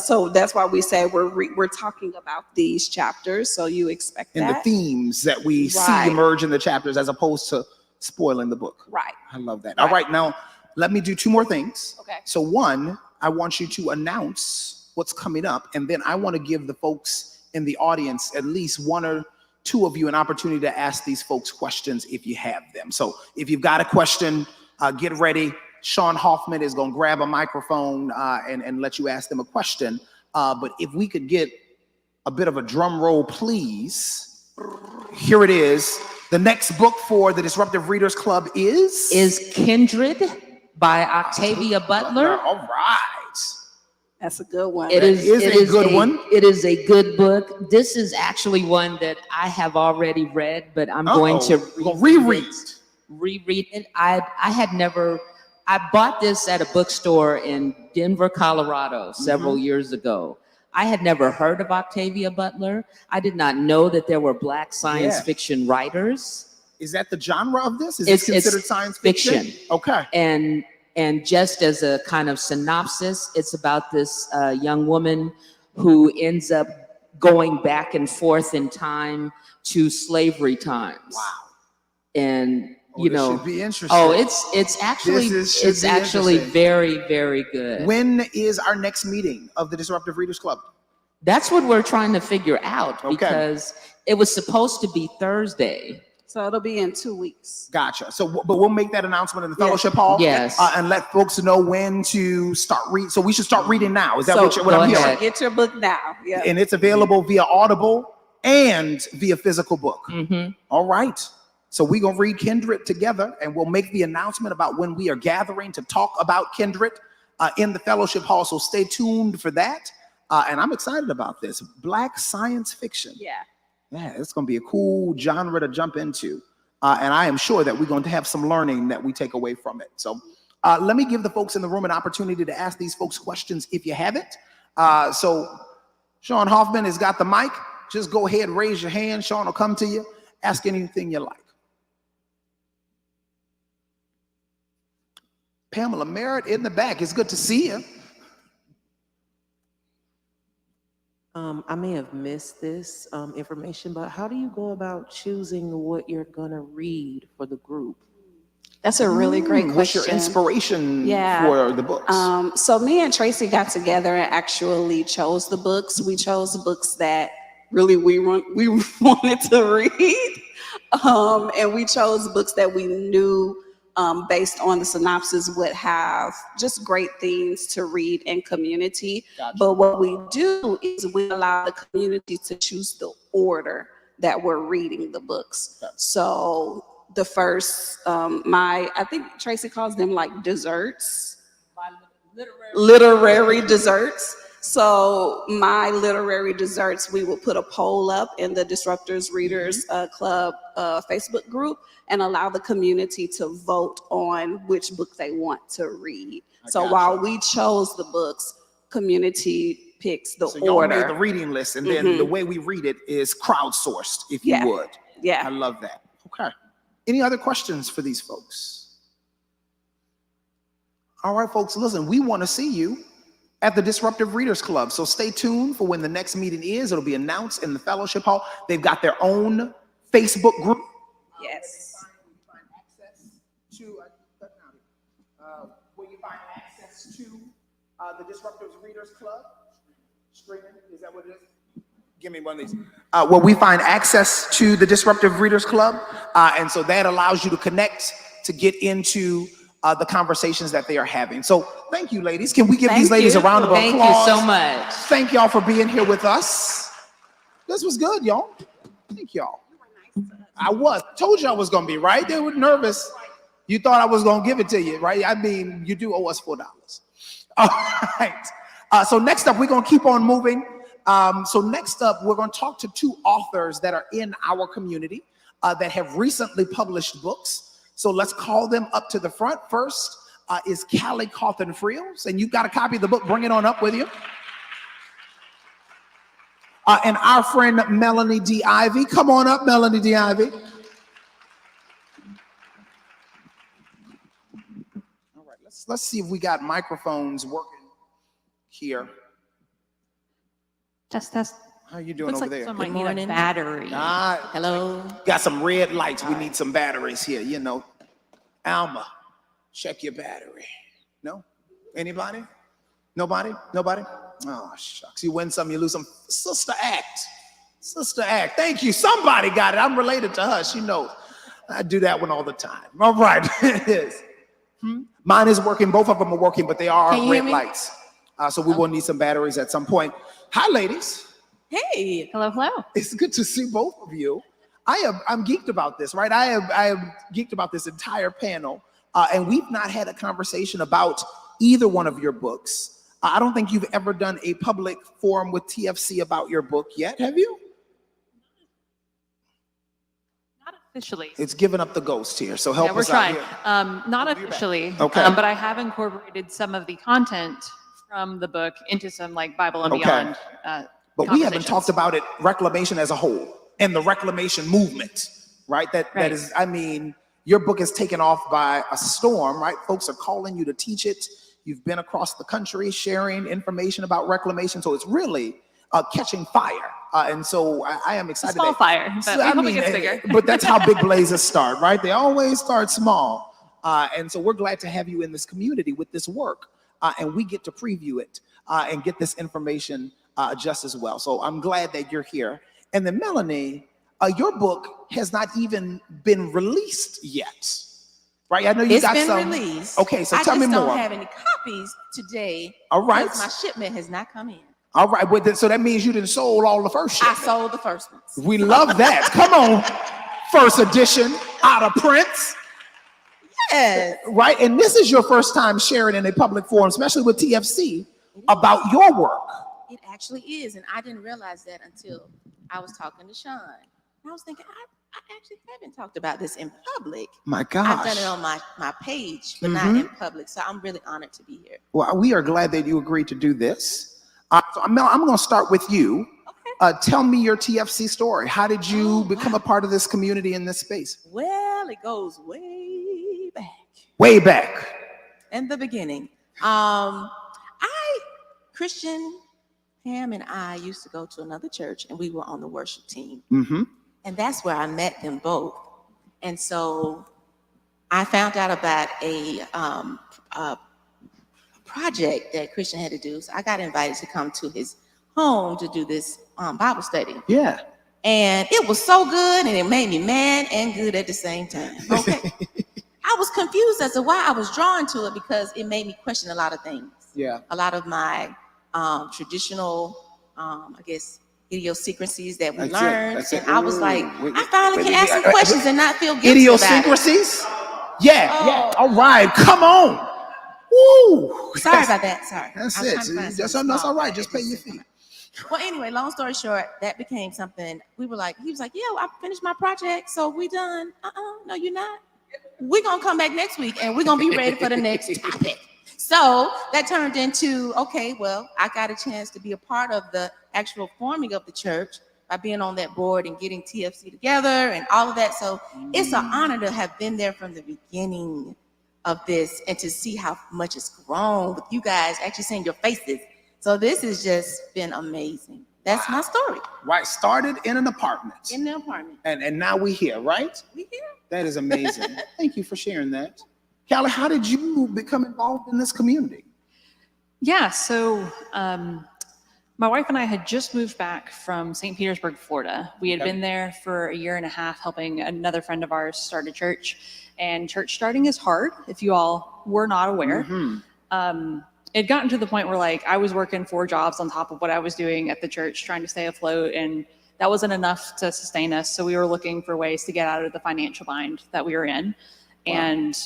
B: So that's why we say we're talking about these chapters. So you expect
A: and
B: that.
A: the themes that we see emerge in the chapters, as opposed to spoiling the book.
B: Right.
A: I love that. All right, now let me do two more things.
B: Okay.
A: So one, I want you to announce what's coming up, and then I want to give the folks in the audience, at least one or two of you, an opportunity to ask these folks questions if you have them. So if you've got a question, get ready. Sean Hoffman is going to grab a microphone and let you ask them a question. But if we could get a bit of a drum roll, please. Here it is. The next book for the Disruptive Readers Club is
C: Kindred by Octavia Butler.
A: All right.
B: That's a good one.
C: It is a good
A: one.
C: It is a good book. This is actually one that I have already read, but I'm going to reread it. I bought this at a bookstore in Denver, Colorado several years ago. I had never heard of Octavia Butler. I did not know that there were Black science fiction writers.
A: Is that the genre of this? Is it considered science fiction? Okay.
C: And just as a kind of synopsis, it's about this young woman who ends up going back and forth in time to slavery times.
A: Wow.
C: And
A: This should be interesting.
C: oh, it's actually very, very good.
A: When is our next meeting of the Disruptive Readers Club?
C: That's what we're trying to figure out,
A: Okay.
C: because it was supposed to be Thursday.
B: So it'll be in 2 weeks.
A: Gotcha. So, but we'll make that announcement in the fellowship hall.
C: Yes.
A: And let folks know when to start reading. So we should start reading now. Is that
B: So
A: what I'm
C: go
A: hearing?
C: ahead.
B: Get your book now. Yeah.
A: And it's available via Audible and via physical book.
C: Mm-hmm.
A: All right. So we're going to read Kindred together, and we'll make the announcement about when we are gathering to talk about Kindred in the fellowship hall. So stay tuned for that. And I'm excited about this. Black science fiction.
B: Yeah.
A: Yeah, it's going to be a cool genre to jump into. And I am sure that we're going to have some learning that we take away from it. So let me give the folks in the room an opportunity to ask these folks questions if you have it. So Sean Hoffman has got the mic. Just go ahead and raise your hand. Sean will come to you. Ask anything you like. Pamela Merritt in the back. It's good to see you.
D: I may have missed this information, but how do you go about choosing what you're gonna read for the group?
B: That's a really great question.
A: What's your inspiration for the books?
B: So me and Tracy got together and actually chose the books. We chose books that really we wanted to read. And we chose books that we knew based on the synopsis would have just great things to read in community.
A: Gotcha.
B: But what we do is we allow the community to choose the order that we're reading the books.
A: Gotcha.
B: So the first, I think Tracy calls them like desserts. Literary desserts. So my literary desserts, we will put a poll up in the Disruptors Readers Club Facebook group and allow the community to vote on which book they want to read. So while we chose the books, community picks the
A: So y'all
B: order.
A: made the reading list, and then the way we read it is crowdsourced, if you would.
B: Yeah.
A: I love that. Okay. Any other questions for these folks? All right, folks, listen, we want to see you at the Disruptive Readers Club. So stay tuned for when the next meeting is. It'll be announced in the fellowship hall. They've got their own Facebook group.
B: Yes.
A: Where you find access to the Disruptive Readers Club. Streaming, is that what it is? Give me one of these. Where we find access to the Disruptive Readers Club. And so that allows you to connect, to get into the conversations that they are having. So thank you, ladies. Can we give these ladies a round of applause?
C: Thank you so much.
A: Thank y'all for being here with us. This was good, y'all. Thank y'all. I told you I was gonna be, right? They were nervous. You thought I was gonna give it to you, right? I mean, you do owe us $4. All right. So next up, we're gonna keep on moving. So next up, we're gonna talk to two authors that are in our community that have recently published books. So let's call them up to the front. First is Callie Cawthon-Friels, and you've got a copy of the book. Bring it on up with you. And our friend Melanie D. Ivy. Come on up, Melanie D. Ivy. All right, let's see if we got microphones working here.
E: Test.
A: How are you doing
E: Looks
A: over
E: like
A: there?
E: someone
D: Good
E: might need a
D: morning.
E: battery.
D: Hello.
A: Got some red lights. We need some batteries here, you know. Alma, check your battery. No? Anybody? Nobody? Oh, shucks. You win some, you lose some. Sister Act. Thank you. Somebody got it. I'm related to her. She knows. I do that one all the time. All right. It is. Mine is working. Both of them are working, but they are
D: Can you hear
A: red
D: me?
A: lights. So we will need some batteries at some point. Hi, ladies.
D: Hey.
E: Hello.
A: It's good to see both of you. I'm geeked about this, right? I am geeked about this entire panel, and we've not had a conversation about either one of your books. I don't think you've ever done a public forum with TFC about your book yet, have you?
E: Not officially.
A: It's giving up the ghost here, so help
E: Yeah, we're
A: us
E: trying.
A: out here.
E: Not officially.
A: Okay.
E: But I have incorporated some of the content from the book into some like Bible and
A: Okay.
E: Beyond.
A: But we haven't
E: conversations.
A: talked about it, reclamation as a whole, and the reclamation movement, right? That is, I mean, your book is taken off by a storm, right? Folks are calling you to teach it. You've been across the country sharing information about reclamation. So it's really catching fire And so I am
E: A
A: excited.
E: small fire, but we hope it gets bigger.
A: But that's how big blazes start, right? They always start small. And so we're glad to have you in this community with this work. And we get to preview it and get this information just as well. So I'm glad that you're here. And then Melanie, your book has not even been released yet, right? I know you
F: It's
A: got
F: been
A: some.
F: released.
A: Okay, so tell me more.
F: I just don't have any copies today.
A: All right.
F: Because my shipment has not come in.
A: All right, so that means you didn't sold all the first
F: I
A: shipment.
F: sold the first ones.
A: We love that. Come on, first edition out of print.
F: Yes.
A: Right, and this is your first time sharing in a public forum, especially with TFC, about your work.
F: It actually is, and I didn't realize that until I was talking to Sean. And I was thinking, I actually haven't talked about this in public.
A: My gosh.
F: I've done it on my page, but not in public. So I'm really honored to be here.
A: Well, we are glad that you agreed to do this. So Mel, I'm going to start with you.
F: Okay.
A: Tell me your TFC story. How did you become a part of this community in this space?
F: Well, it goes way back.
A: Way back.
F: In the beginning. Christian, Pam, and I used to go to another church, and we were on the worship team.
A: Mm-hmm.
F: And that's where I met them both. And so I found out about a project that Christian had to do. So I got invited to come to his home to do this Bible study.
A: Yeah.
F: And it was so good, and it made me mad and good at the same time. Okay. I was confused as to why I was drawn to it, because it made me question a lot of things.
A: Yeah.
F: A lot of my traditional, I guess, idiosyncrasies that we learned.
A: That's it.
F: And I was like,
A: Wait,
F: I finally can ask some questions and not feel guilty
A: idiosyncrasies?
F: about it.
A: Yeah. All right. Come on. Woo.
F: Sorry about that. Sorry.
A: That's
F: I was
A: it.
F: trying to find
A: That's
F: something
A: all right.
F: small.
A: Just pay your fee.
F: Well, anyway, long story short, that became something. We were like, he was like, yeah, I finished my project, so we done. No, you're not. We're gonna come back next week, and we're gonna be ready for the next topic. So that turned into, okay, well, I got a chance to be a part of the actual forming of the church by being on that board and getting TFC together and all of that. So it's an honor to have been there from the beginning of this and to see how much it's grown with you guys actually seeing your faces. So this has just been amazing. That's my story.
A: Right. Started in an apartment.
F: In the apartment.
A: And now we're here, right?
F: We here.
A: That is amazing. Thank you for sharing that. Callie, how did you become involved in this community?
E: Yeah, so my wife and I had just moved back from St. Petersburg, Florida. We had been there for a year and a half helping another friend of ours start a church. And church starting is hard, if you all were not aware.
A: Mm-hmm.
E: It had gotten to the point where, like, I was working 4 jobs on top of what I was doing at the church, trying to stay afloat, and that wasn't enough to sustain us. So we were looking for ways to get out of the financial bind that we were in. Wow. And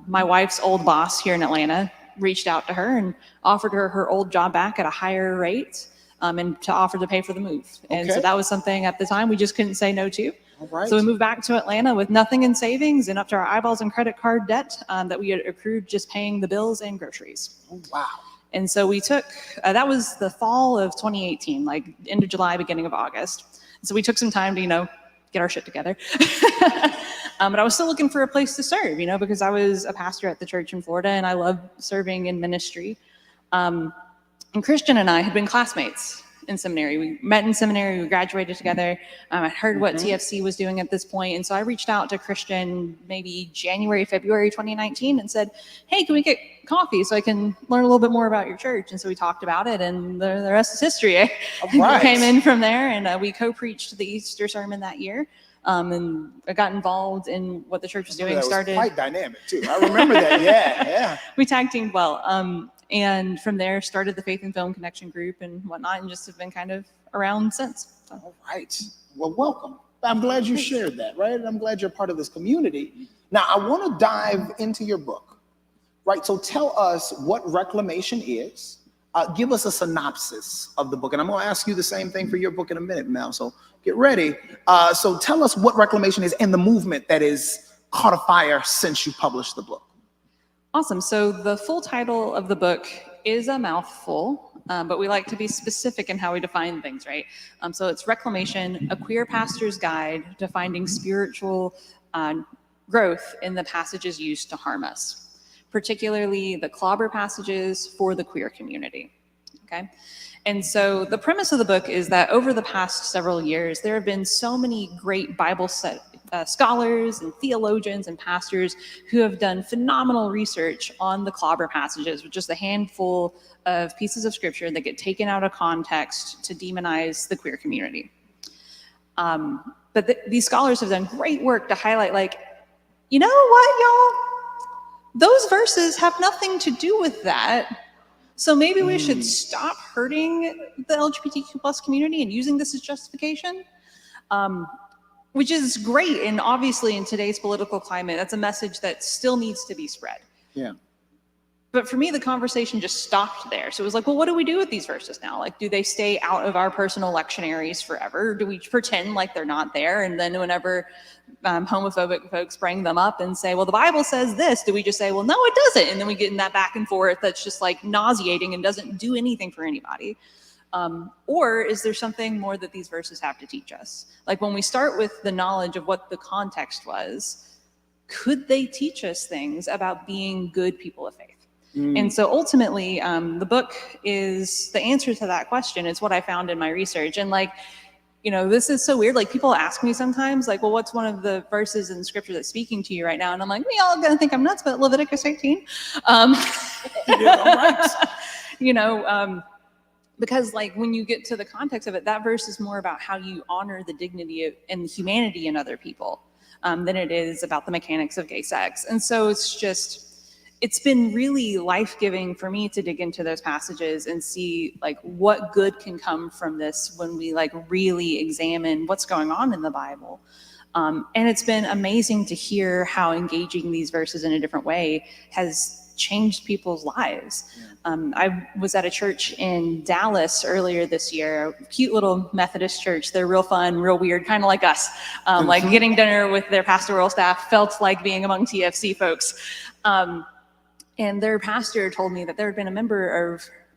E: my wife's old boss here in Atlanta reached out to her and offered her old job back at a higher rate, and to offer to pay for the move. And so that was something at the time we just couldn't say no to.
A: All right.
E: So we moved back to Atlanta with nothing in savings and up to our eyeballs in credit card debt that we had accrued just paying the bills and groceries.
A: Oh, wow.
E: And so we took, that was the fall of 2018, like end of July, beginning of August. So we took some time to, get our shit together. But I was still looking for a place to serve, because I was a pastor at the church in Florida and I love serving in ministry. And Christian and I had been classmates in seminary. We met in seminary, we graduated together. I heard what TFC was doing at this point. And so I reached out to Christian maybe January, February 2019 and said, hey, can we get coffee so I can learn a little bit more about your church? And so we talked about it, and the rest is history. Right. We came in from there, and we co-preached the Easter sermon that year. And I got involved in what the church was doing.
A: That
E: started
A: was quite dynamic too. I remember that. Yeah.
E: We tag teamed well. And from there started the Faith and Film Connection group and whatnot, and just have been kind of around since. So.
A: All right. Well, welcome. I'm glad you shared that, right? I'm glad you're part of this community. Now, I want to dive into your book, right? So tell us what Reclamation is. Give us a synopsis of the book. And I'm going to ask you the same thing for your book in a minute, Mel. So get ready. So tell us what Reclamation is and the movement that is caught a fire since you published the book.
E: Awesome. So the full title of the book is a mouthful, but we like to be specific in how we define things, right? So it's Reclamation, a queer pastor's guide to finding spiritual growth in the passages used to harm us, particularly the clobber passages for the queer community. Okay. And so the premise of the book is that over the past several years, there have been so many great Bible scholars and theologians and pastors who have done phenomenal research on the clobber passages, with just a handful of pieces of scripture that get taken out of context to demonize the queer community. But these scholars have done great work to highlight, like, you know what, y'all? Those verses have nothing to do with that. So maybe we should stop hurting the LGBTQ plus community and using this as justification, which is great. And obviously in today's political climate, that's a message that still needs to be spread.
A: Yeah.
E: But for me, the conversation just stopped there. So it was like, well, what do we do with these verses now? Like, do they stay out of our personal lectionaries forever? Do we pretend like they're not there? And then whenever homophobic folks bring them up and say, well, the Bible says this, do we just say, well, no, it doesn't? And then we get in that back and forth that's just like nauseating and doesn't do anything for anybody. Or is there something more that these verses have to teach us? Like, when we start with the knowledge of what the context was, could they teach us things about being good people of faith? And so ultimately, the book is the answer to that question. It's what I found in my research. And like, you know, this is so weird. Like, people ask me sometimes, like, well, what's one of the verses in scripture that's speaking to you right now? And I'm like, we all gonna think I'm nuts, but Leviticus 18. You know, because like when you get to the context of it, that verse is more about how you honor the dignity of, and humanity in other people than it is about the mechanics of gay sex. And so it's been really life-giving for me to dig into those passages and see like what good can come from this when we like really examine what's going on in the Bible. And it's been amazing to hear how engaging these verses in a different way has changed people's lives. I was at a church in Dallas earlier this year, a cute little Methodist church. They're real fun, real weird, kind of like us. Like getting dinner with their pastoral staff felt like being among TFC folks. And their pastor told me that there had been a member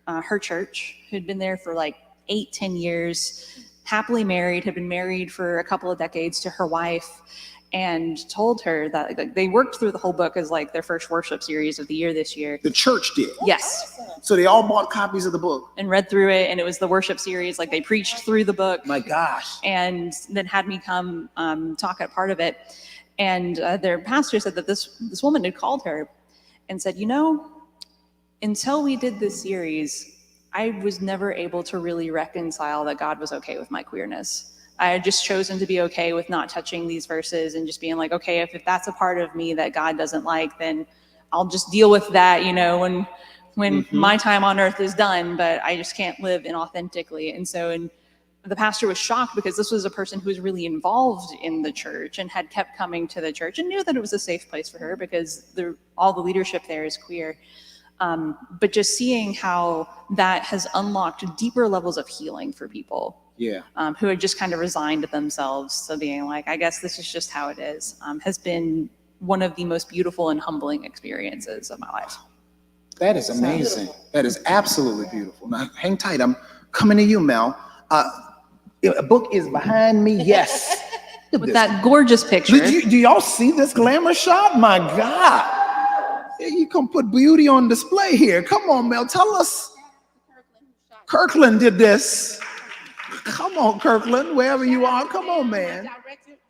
E: of her church who'd been there for like 8-10 years, happily married, had been married for a couple of decades to her wife, and told her that like, they worked through the whole book as like their first worship series of the year this year.
A: The church did?
E: Yes.
A: So they all bought copies of the book?
E: And read through it, and it was the worship series. Like, they preached through the book.
A: My gosh.
E: And then had me come talk at part of it. And their pastor said that this woman had called her and said, you know, until we did this series, I was never able to really reconcile that God was okay with my queerness. I had just chosen to be okay with not touching these verses and just being like, okay, if that's a part of me that God doesn't like, then I'll just deal with that, you know, when my time on earth is done, but I just can't live inauthentically. And so the pastor was shocked because this was a person who was really involved in the church and had kept coming to the church and knew that it was a safe place for her because all the leadership there is queer. But just seeing how that has unlocked deeper levels of healing for people who had just kind of resigned themselves to being like, I guess this is just how it is, has been one of the most beautiful and humbling experiences of my life.
A: That is amazing. That is absolutely beautiful. Now, hang tight. I'm coming to you, Mel. A book is behind me. Yes.
E: With that gorgeous picture.
A: Do y'all see this glamour shot? My God. You can put beauty on display here. Come on, Mel. Tell us. Kirkland did this. Come on, Kirkland, wherever you are. Come on, man.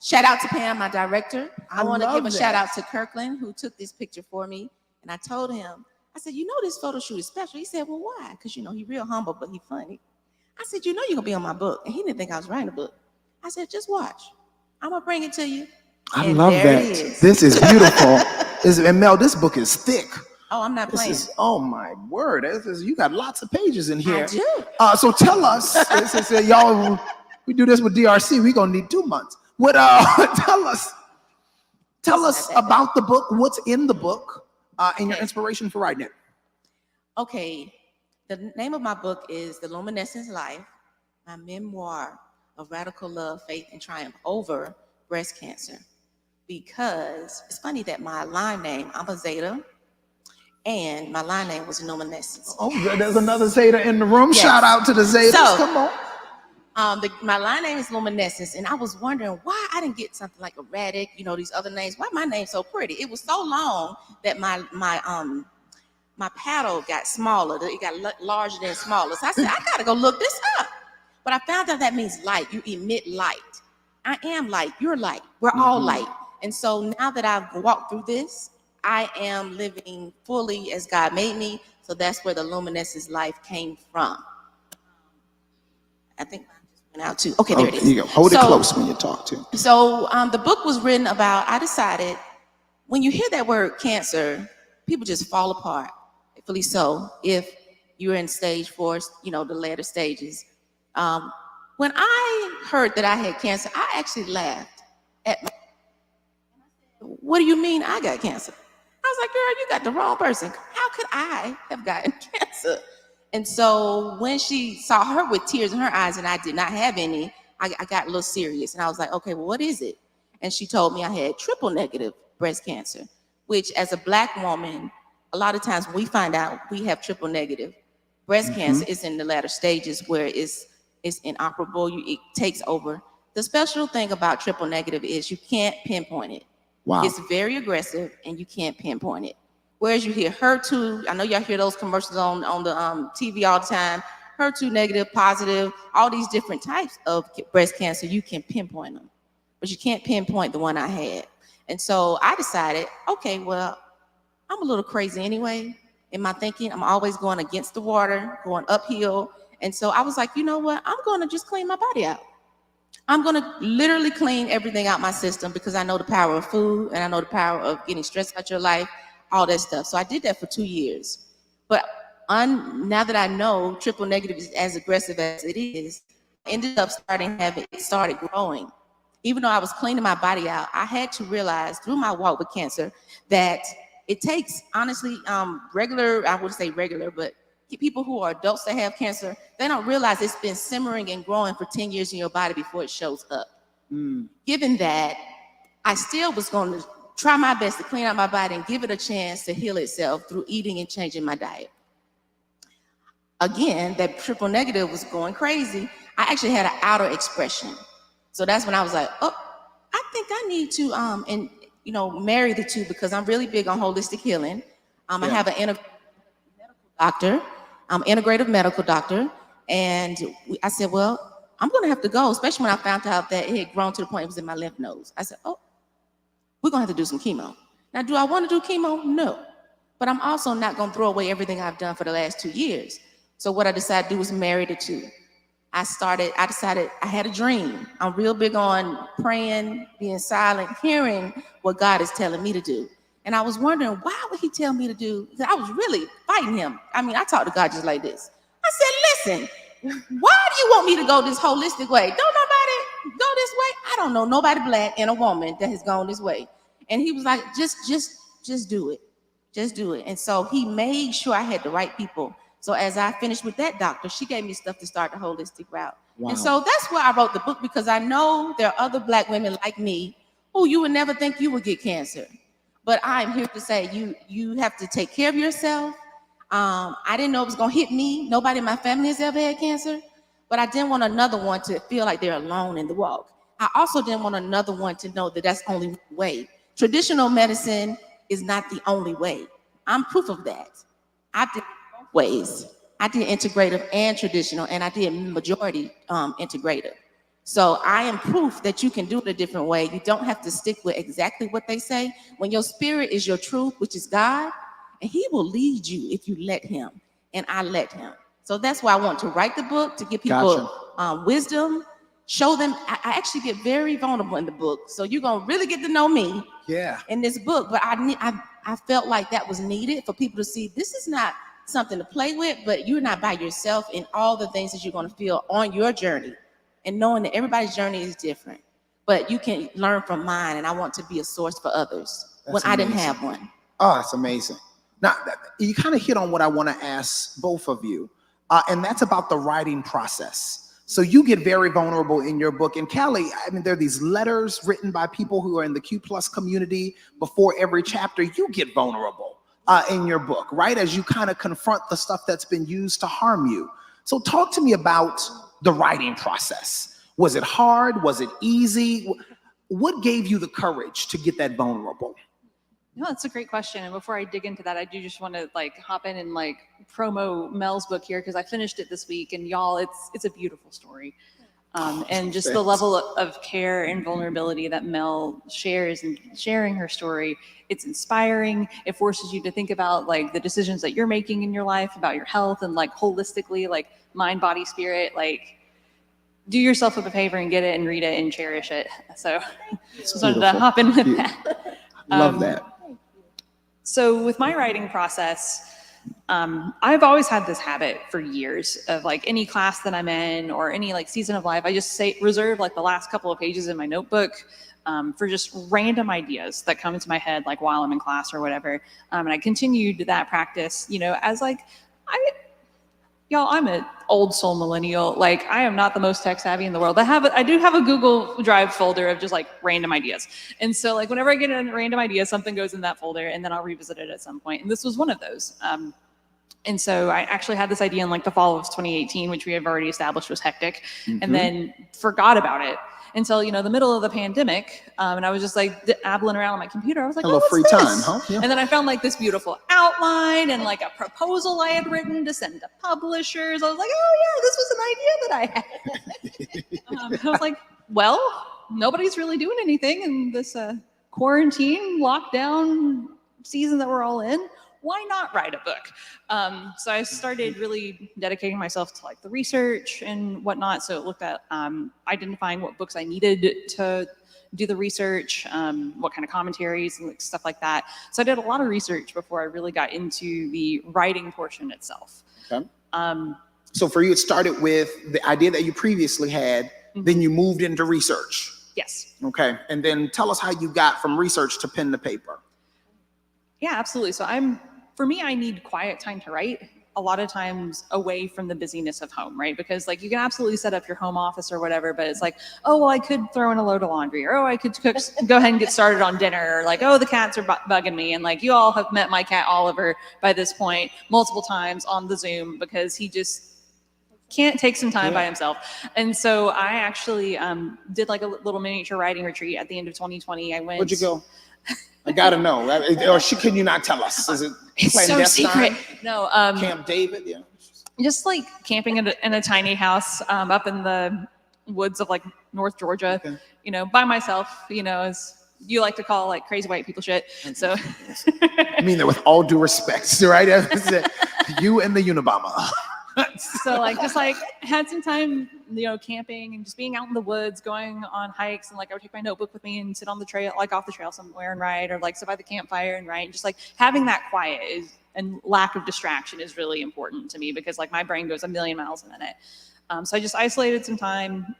F: Shout out to Pam, my director. I want to
A: love
F: give a
A: that.
F: shout out to Kirkland, who took this picture for me. And I told him, I said, you know, this photo shoot is special. He said, well, why? Because, you know, he's real humble, but he's funny. I said, you know, you're going to be on my book. And he didn't think I was writing a book. I said, just watch. I'm going to bring it to you.
A: I
F: And
A: love
F: there
A: that.
F: it is.
A: This is beautiful. And Mel, this book is thick.
F: Oh, I'm not
A: This
F: playing.
A: is, oh my word. You got lots of pages in here.
F: I do.
A: So tell us, y'all, we do this with DRC, we're going to need 2 months. Tell us about the book, what's in the book, and your inspiration for writing it.
F: Okay, the name of my book is The Luminescence Life, my memoir of radical love, faith, and triumph over breast cancer. Because it's funny that my line name, I'm a Zeta, and my line name was Luminescence.
A: Oh, there's another Zeta in the room.
F: Yes.
A: Shout out to the Zetas.
F: So,
A: come on.
F: My line name is Luminescence, and I was wondering why I didn't get something like Erratic, you know, these other names. Why my name's so pretty? It was so long that my my paddle got smaller. It got larger than smaller. So I said, I gotta go look this up. But I found out that means light. You emit light. I am light. You're light. We're all light. And so now that I've walked through this, I am living fully as God made me. So that's where the luminescence life came from. I think mine just went out too. Okay, there it is.
A: You go. Hold it close when you talk to.
F: So the book was written about, I decided, when you hear that word cancer, people just fall apart. Rightfully so, if you're in stage 4, the later stages. When I heard that I had cancer, I actually laughed at my. What do you mean I got cancer? I was like, girl, you got the wrong person. How could I have gotten cancer? And so when she saw her with tears in her eyes and I did not have any, I got a little serious. And I was like, okay, well, what is it? And she told me I had triple negative breast cancer, which as a Black woman, a lot of times when we find out we have triple negative breast cancer, is in the latter stages where it's inoperable. It takes over. The special thing about triple negative is you can't pinpoint it.
A: Wow.
F: It's very aggressive and you can't pinpoint it. Whereas you hear HER2, I know y'all hear those commercials on the TV all the time, HER2 negative, positive, all these different types of breast cancer, you can pinpoint them, but you can't pinpoint the one I had. And so I decided, okay, well, I'm a little crazy anyway in my thinking. I'm always going against the water, going uphill. And so I was like, you know what? I'm going to just clean my body out. I'm going to literally clean everything out my system because I know the power of food and I know the power of getting stressed out your life, all that stuff. So I did that for 2 years. But now that I know triple negative is as aggressive as it is, I ended up it started growing. Even though I was cleaning my body out, I had to realize through my walk with cancer that it takes, honestly, regular, I wouldn't say regular, but people who are adults that have cancer, they don't realize it's been simmering and growing for 10 years in your body before it shows up. Given that, I still was going to try my best to clean out my body and give it a chance to heal itself through eating and changing my diet. Again, that triple negative was going crazy. I actually had an outer expression. So that's when I was like, oh, I think I need to marry the two because I'm really big on holistic healing. I have an integrative medical doctor. And I said, well, I'm going to have to go, especially when I found out that it had grown to the point it was in my lymph nodes. I said, oh, we're going to have to do some chemo. Now, do I want to do chemo? No. But I'm also not going to throw away everything I've done for the last 2 years. So what I decided to do was marry the two. I decided I had a dream. I'm real big on praying, being silent, hearing what God is telling me to do. And I was wondering, why would he tell me to do? Because I was really fighting him. I mean, I talked to God just like this. I said, listen, why do you want me to go this holistic way? Don't nobody go this way. I don't know nobody Black and a woman that has gone this way. And he was like, just do it. Just do it. And so he made sure I had the right people. So as I finished with that doctor, she gave me stuff to start the holistic route. Wow. And so that's why I wrote the book, because I know there are other Black women like me who you would never think you would get cancer. But I'm here to say you have to take care of yourself. I didn't know it was going to hit me. Nobody in my family has ever had cancer. But I didn't want another one to feel like they're alone in the walk. I also didn't want another one to know that that's only one way. Traditional medicine is not the only way. I'm proof of that. I did both ways. I did integrative and traditional, and I did majority integrative. So I am proof that you can do it a different way. You don't have to stick with exactly what they say. When your spirit is your truth, which is God, and he will lead you if you let him, and I let him. So that's why I want to write the book, to give people wisdom, show them. I actually get very vulnerable in the book. So you're going to really get to know me in this book. But I felt like that was needed for people to see this is not something to play with, but you're not by yourself in all the things that you're going to feel on your journey, and knowing that everybody's journey is different, but you can learn from mine. And I want to be a source for others when I didn't have one.
A: Oh, that's amazing. Now, you kind of hit on what I want to ask both of you, and that's about the writing process. So you get very vulnerable in your book. And Callie, I mean, there are these letters written by people who are in the Q+ community before every chapter. You get vulnerable in your book, right? As you kind of confront the stuff that's been used to harm you. So talk to me about the writing process. Was it hard? Was it easy? What gave you the courage to get that vulnerable?
E: No, that's a great question. And before I dig into that, I do just want to like hop in and like promo Mel's book here because I finished it this week, and y'all, it's a beautiful story. And just the level of care and vulnerability that Mel shares and sharing her story, it's inspiring. It forces you to think about like the decisions that you're making in your life, about your health, and like holistically, like mind, body, spirit. Like, do yourself a favor and get it and read it and cherish it. So, just wanted to hop in with that.
A: Love that.
E: So with my writing process, I've always had this habit for years of like any class that I'm in or any like season of life, I just reserve like the last couple of pages in my notebook for just random ideas that come into my head like while I'm in class or whatever. And I continued that practice, you know, as like I'm an old soul millennial. Like I am not the most tech savvy in the world. I do have a Google Drive folder of just like random ideas. And so like whenever I get a random idea, something goes in that folder and then I'll revisit it at some point. And this was one of those. And so I actually had this idea in like the fall of 2018, which we have already established was hectic, and then forgot about it until, you know, the middle of the pandemic. And I was just like dabbling around on my computer. I was like,
A: A little free time, huh? Yeah.
E: And then I found like this beautiful outline and like a proposal I had written to send to publishers. I was like, oh yeah, this was an idea that I had. I was like, well, nobody's really doing anything in this quarantine lockdown season that we're all in. Why not write a book? So I started really dedicating myself to like the research and whatnot. So it looked at identifying what books I needed to do the research, what kind of commentaries and like stuff like that. So I did a lot of research before I really got into the writing portion itself.
A: Okay. So for you, it started with the idea that you previously had, then you moved into research.
E: Yes.
A: Okay. And then tell us how you got from research to pen to paper.
E: Yeah, absolutely. So for me, I need quiet time to write, a lot of times away from the busyness of home, right? Because like you can absolutely set up your home office or whatever, but it's like, oh, well, I could throw in a load of laundry, or oh, I could go ahead and get started on dinner, or like, oh, the cats are bugging me. And like you all have met my cat Oliver by this point multiple times on the Zoom because he just can't take some time by himself. And so I actually did like a little miniature writing retreat at the end of 2020.
A: Where'd you go? I gotta know. Or can you not tell us? Is it
E: it's so secret? No.
A: Camp David? Yeah.
E: Just like camping in a tiny house up in the woods of like North Georgia, you know, by myself, you know, as you like to call like crazy white people shit. So
A: I mean that with all due respect, right? You and the Unabomber.
E: So like just like had some time, you know, camping and just being out in the woods, going on hikes, and like I would take my notebook with me and sit on the trail, like off the trail somewhere and write, or like sit by the campfire and write. And just like having that quiet and lack of distraction is really important to me because like my brain goes a million miles a minute. So I just isolated some time,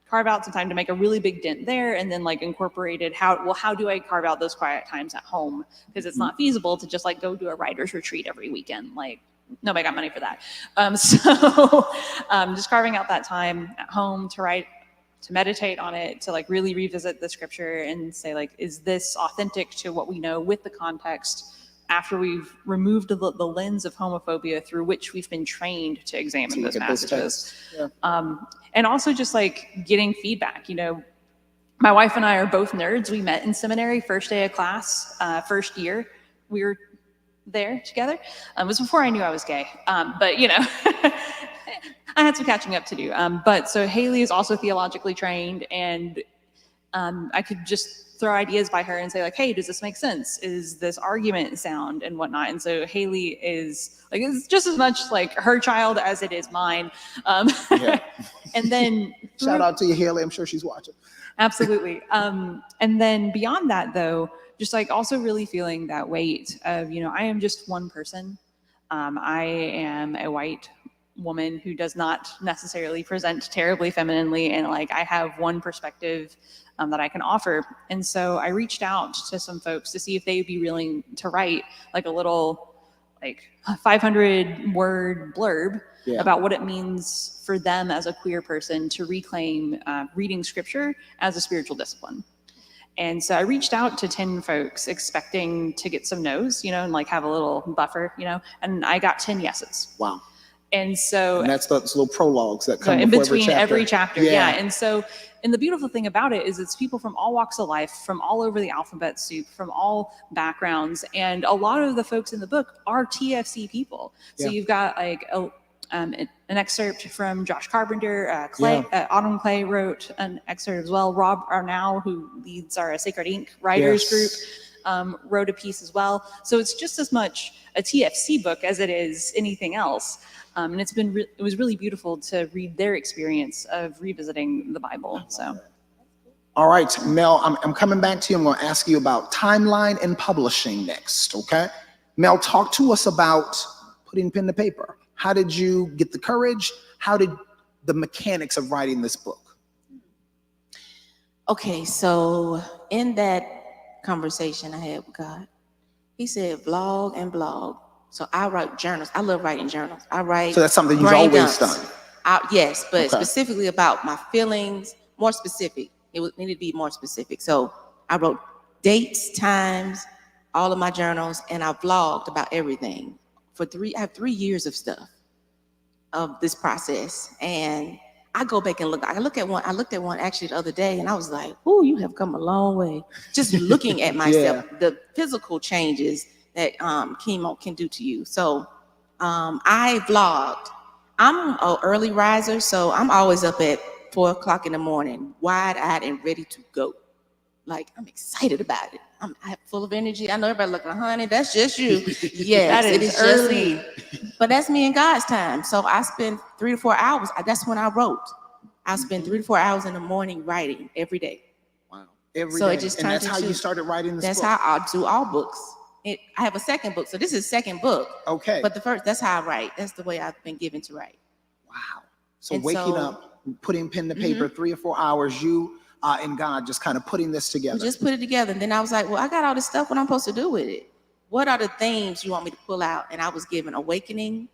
E: carve out some time to make a really big dent there, and then like incorporated how do I carve out those quiet times at home? Because it's not feasible to just like go do a writer's retreat every weekend. Like nobody got money for that. So just carving out that time at home to write, to meditate on it, to like really revisit the scripture and say like, is this authentic to what we know with the context after we've removed the lens of homophobia through which we've been trained to examine those passages. And also just like getting feedback, you know, my wife and I are both nerds. We met in seminary, first day of class, first year. We were there together. It was before I knew I was gay, but you know, I had some catching up to do. But so Haley is also theologically trained, and I could just throw ideas by her and say like, hey, does this make sense? Is this argument sound and whatnot? And so Haley is like, it's just as much like her child as it is mine. And then
A: shout out to you, Haley. I'm sure she's watching.
E: Absolutely. And then beyond that though, just like also really feeling that weight of, you know, I am just one person. I am a white woman who does not necessarily present terribly femininely, and like I have one perspective that I can offer. And so I reached out to some folks to see if they'd be willing to write like a little like 500 word blurb about what it means for them as a queer person to reclaim reading scripture as a spiritual discipline. And so I reached out to 10 folks expecting to get some no's, you know, and like have a little buffer, you know, and I got 10 yeses.
A: Wow.
E: And so,
A: And that's those little prologues that come
E: in
A: before
E: between every chapter. Yeah.
A: Yeah.
E: And so, and the beautiful thing about it is it's people from all walks of life, from all over the alphabet soup, from all backgrounds. And a lot of the folks in the book are TFC people. So
A: Yeah.
E: you've got like an excerpt from Josh Carpenter, Clay, Autumn Clay wrote an excerpt as well. Rob Arnau, who leads our Sacred Ink writers group, wrote a piece as well. So it's just as much a TFC book as it is anything else. And it was really beautiful to read their experience of revisiting the Bible. So,
A: all right, Mel, I'm coming back to you. I'm going to ask you about timeline and publishing next. Okay, Mel, talk to us about putting pen to paper. How did you get the courage? How did the mechanics of writing this book?
F: Okay, so in that conversation I had with God, he said vlog and blog. So I write journals. I love writing journals. I write.
A: So that's something you've
F: brain
A: always
F: dumps.
A: done.
F: Yes, but
A: Okay.
F: specifically about my feelings, more specific. It needed to be more specific. So I wrote dates, times, all of my journals, and I vlogged about everything. I have 3 years of stuff of this process. And I go back and look. I looked at one actually the other day, and I was like, "Ooh, you have come a long way." Just looking at myself, the physical changes that chemo can do to you. So I vlogged. I'm an early riser, so I'm always up at 4 o'clock in the morning, wide-eyed and ready to go. Like, I'm excited about it. I'm full of energy. I know everybody looking, honey, that's just you. Yes,
E: That
F: it
E: is
F: is
E: early.
F: just me. But that's me in God's time. So I spend 3 to 4 hours. That's when I wrote. I spend 3 to 4 hours in the morning writing every day.
A: Wow. Every
F: So
A: day.
F: it just
A: And that's
F: turned
A: how you
F: into-
A: started writing this
F: That's
A: book.
F: how I do all books. I have a second book. So this is second book.
A: Okay.
F: But the first, that's how I write. That's the way I've been given to write.
A: Wow. So
F: And
A: waking
F: so-
A: up, putting pen to paper, 3 or 4 hours, you and God just kind of putting this
F: We
A: together.
F: just put it together. And then I was like, well, I got all this stuff. What I'm supposed to do with it? What are the themes you want me to pull out? And I was given awakening,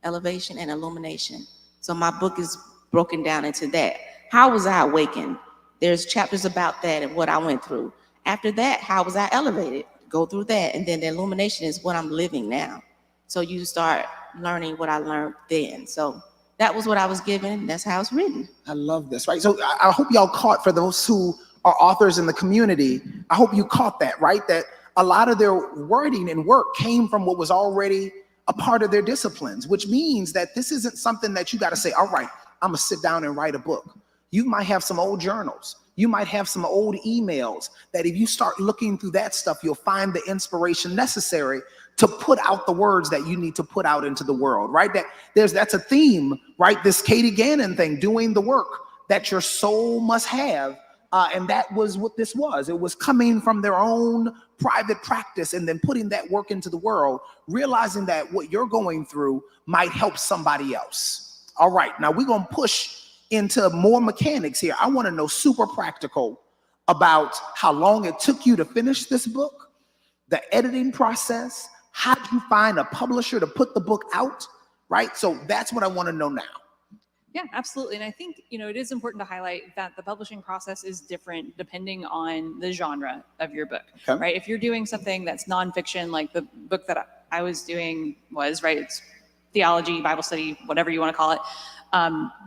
F: elevation, and illumination. So my book is broken down into that. How was I awakened? There's chapters about that and what I went through. After that, how was I elevated? Go through that. And then the illumination is what I'm living now. So you start learning what I learned then. So that was what I was given. That's how it's written.
A: I love this, right? So I hope y'all caught, for those who are authors in the community, I hope you caught that, right? That a lot of their wording and work came from what was already a part of their disciplines, which means that this isn't something that you got to say, all right, I'm going to sit down and write a book. You might have some old journals. You might have some old emails that if you start looking through that stuff, you'll find the inspiration necessary to put out the words that you need to put out into the world, right? That's a theme, right? This Katie Gannon thing, doing the work that your soul must have. And that was what this was. It was coming from their own private practice and then putting that work into the world, realizing that what you're going through might help somebody else. All right, now we're going to push into more mechanics here. I want to know super practical about how long it took you to finish this book, the editing process. How do you find a publisher to put the book out, right? So that's what I want to know now.
E: Yeah, absolutely. And I think, it is important to highlight that the publishing process is different depending on the genre of your book,
A: Okay.
E: right? If you're doing something that's nonfiction, like the book that I was doing was, right, it's theology, Bible study, whatever you want to call it.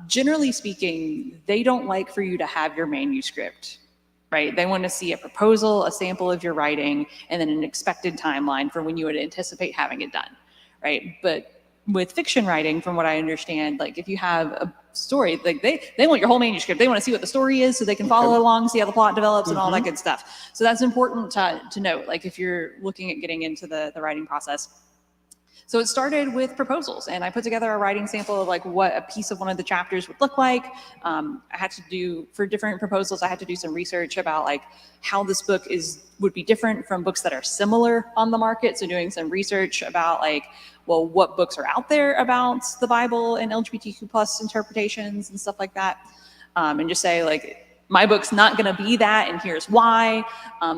E: Generally speaking, they don't like for you to have your manuscript, right? They want to see a proposal, a sample of your writing, and then an expected timeline for when you would anticipate having it done, right? But with fiction writing, from what I understand, like if you have a story, like they want your whole manuscript. They want to see what the story is so they can follow along, see how the plot develops and all that good stuff. So that's important to note, like if you're looking at getting into the writing process. So it started with proposals, and I put together a writing sample of like what a piece of one of the chapters would look like. I had to do, for different proposals, I had to do some research about like how this book would be different from books that are similar on the market. So doing some research about like, well, what books are out there about the Bible and LGBTQ plus interpretations and stuff like that. And just say like, my book's not going to be that, and here's why.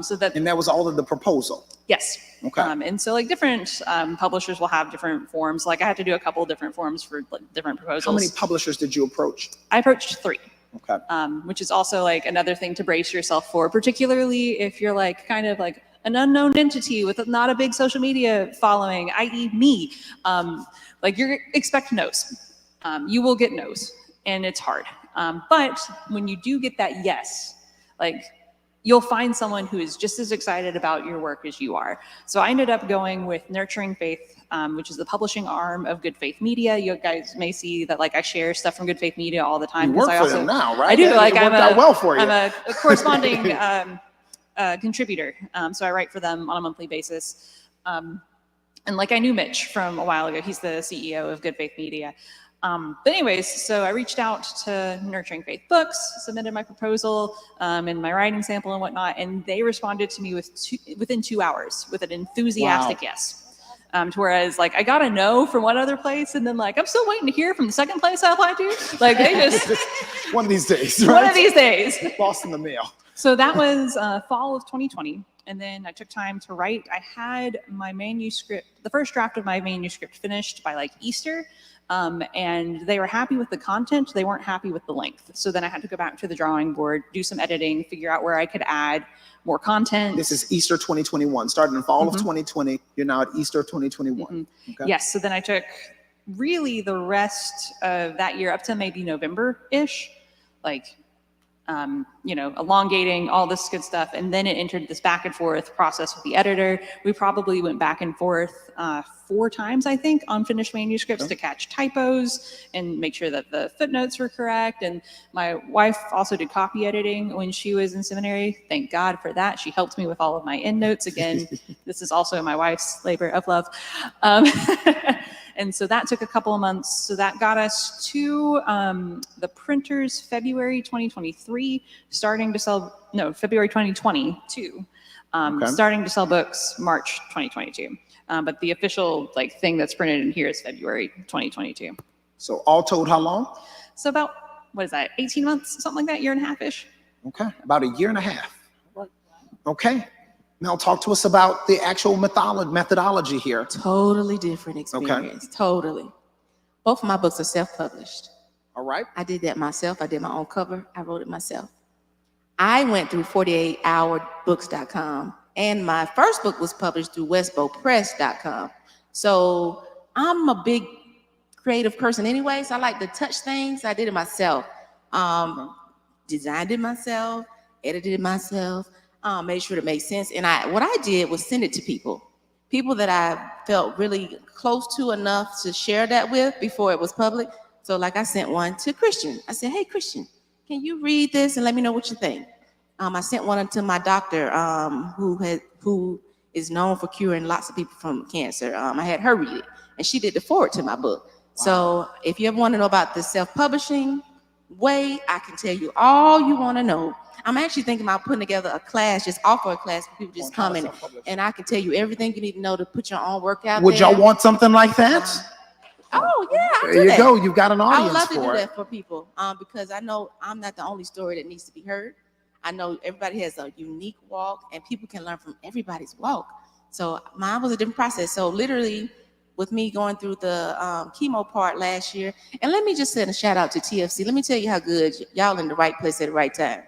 E: So that,
A: And that was all of the proposal.
E: yes.
A: Okay.
E: And so like different publishers will have different forms. Like I had to do a couple of different forms for like, different proposals.
A: How many publishers did you approach?
E: I approached 3.
A: Okay.
E: Which is also like another thing to brace yourself for, particularly if you're like kind of like an unknown entity with not a big social media following, i.e. me, like you expect no's. You will get no's, and it's hard. But when you do get that yes, like you'll find someone who is just as excited about your work as you are. So I ended up going with Nurturing Faith, which is the publishing arm of Good Faith Media. You guys may see that like I share stuff from Good Faith Media all the time.
A: You work
E: I
A: for them now, right?
E: I do. Like
A: it worked out well for you.
E: I'm a corresponding contributor. So I write for them on a monthly basis. And like I knew Mitch from a while ago. He's the CEO of Good Faith Media. But anyways, so I reached out to Nurturing Faith Books, submitted my proposal and my writing sample and whatnot, and they responded to me within 2 hours with an enthusiastic yes. To whereas like I got a no from one other place, and then like I'm still waiting to hear from the second place I applied to. Like they just
A: one of these days, right?
E: one of these days.
A: Lost in the mail.
E: So that was fall of 2020. And then I took time to write. I had my manuscript, the first draft of my manuscript finished by like Easter. And they were happy with the content. They weren't happy with the length. So then I had to go back to the drawing board, do some editing, figure out where I could add more content.
A: This is Easter 2021, starting in fall of 2020. You're now at Easter 2021. Okay.
E: Yes. So then I took really the rest of that year up to maybe November-ish, like, elongating all this good stuff. And then it entered this back and forth process with the editor. We probably went back and forth 4 times, I think, on finished manuscripts to catch typos and make sure that the footnotes were correct. And my wife also did copy editing when she was in seminary. Thank God for that. She helped me with all of my endnotes. Again, this is also my wife's labor of love. And so that took a couple of months. So that got us to the printers February 2023, February 2022, starting to sell books March 2022. But the official thing that's printed in here is February 2022.
A: So all told, how long?
E: So about, 18 months, something like that, year and a half-ish.
A: Okay, about a year and a half. Okay. Now talk to us about the actual methodology here.
F: Totally different experience. Okay. Totally. Both of my books are self-published.
A: All right.
F: I did that myself. I did my own cover. I wrote it myself. I went through 48hourbooks.com, and my first book was published through westbowpress.com. So I'm a big creative person anyway, so I like to touch things. I did it myself. Designed it myself, edited it myself. Made sure it made sense. And what I did was send it to people that I felt really close to enough to share that with before it was public. So like I sent one to Christian. I said, hey, Christian, can you read this and let me know what you think? I sent one to my doctor who is known for curing lots of people from cancer. I had her read it, and she did the forward to my book. Wow. So if you ever want to know about the self-publishing way, I can tell you all you want to know. I'm actually thinking about putting together a class, just offer a class for people just come in, and I can tell you everything you need to know to put your own work out.
A: Would y'all want something like that?
F: Oh yeah,
A: there you go. You've got an audience.
F: I would love to do that for people because I know I'm not the only story that needs to be heard. I know everybody has a unique walk, and people can learn from everybody's walk. So mine was a different process. So literally, with me going through the chemo part last year, and let me just send a shout out to TFC. Let me tell you how good y'all in the right place at the right time.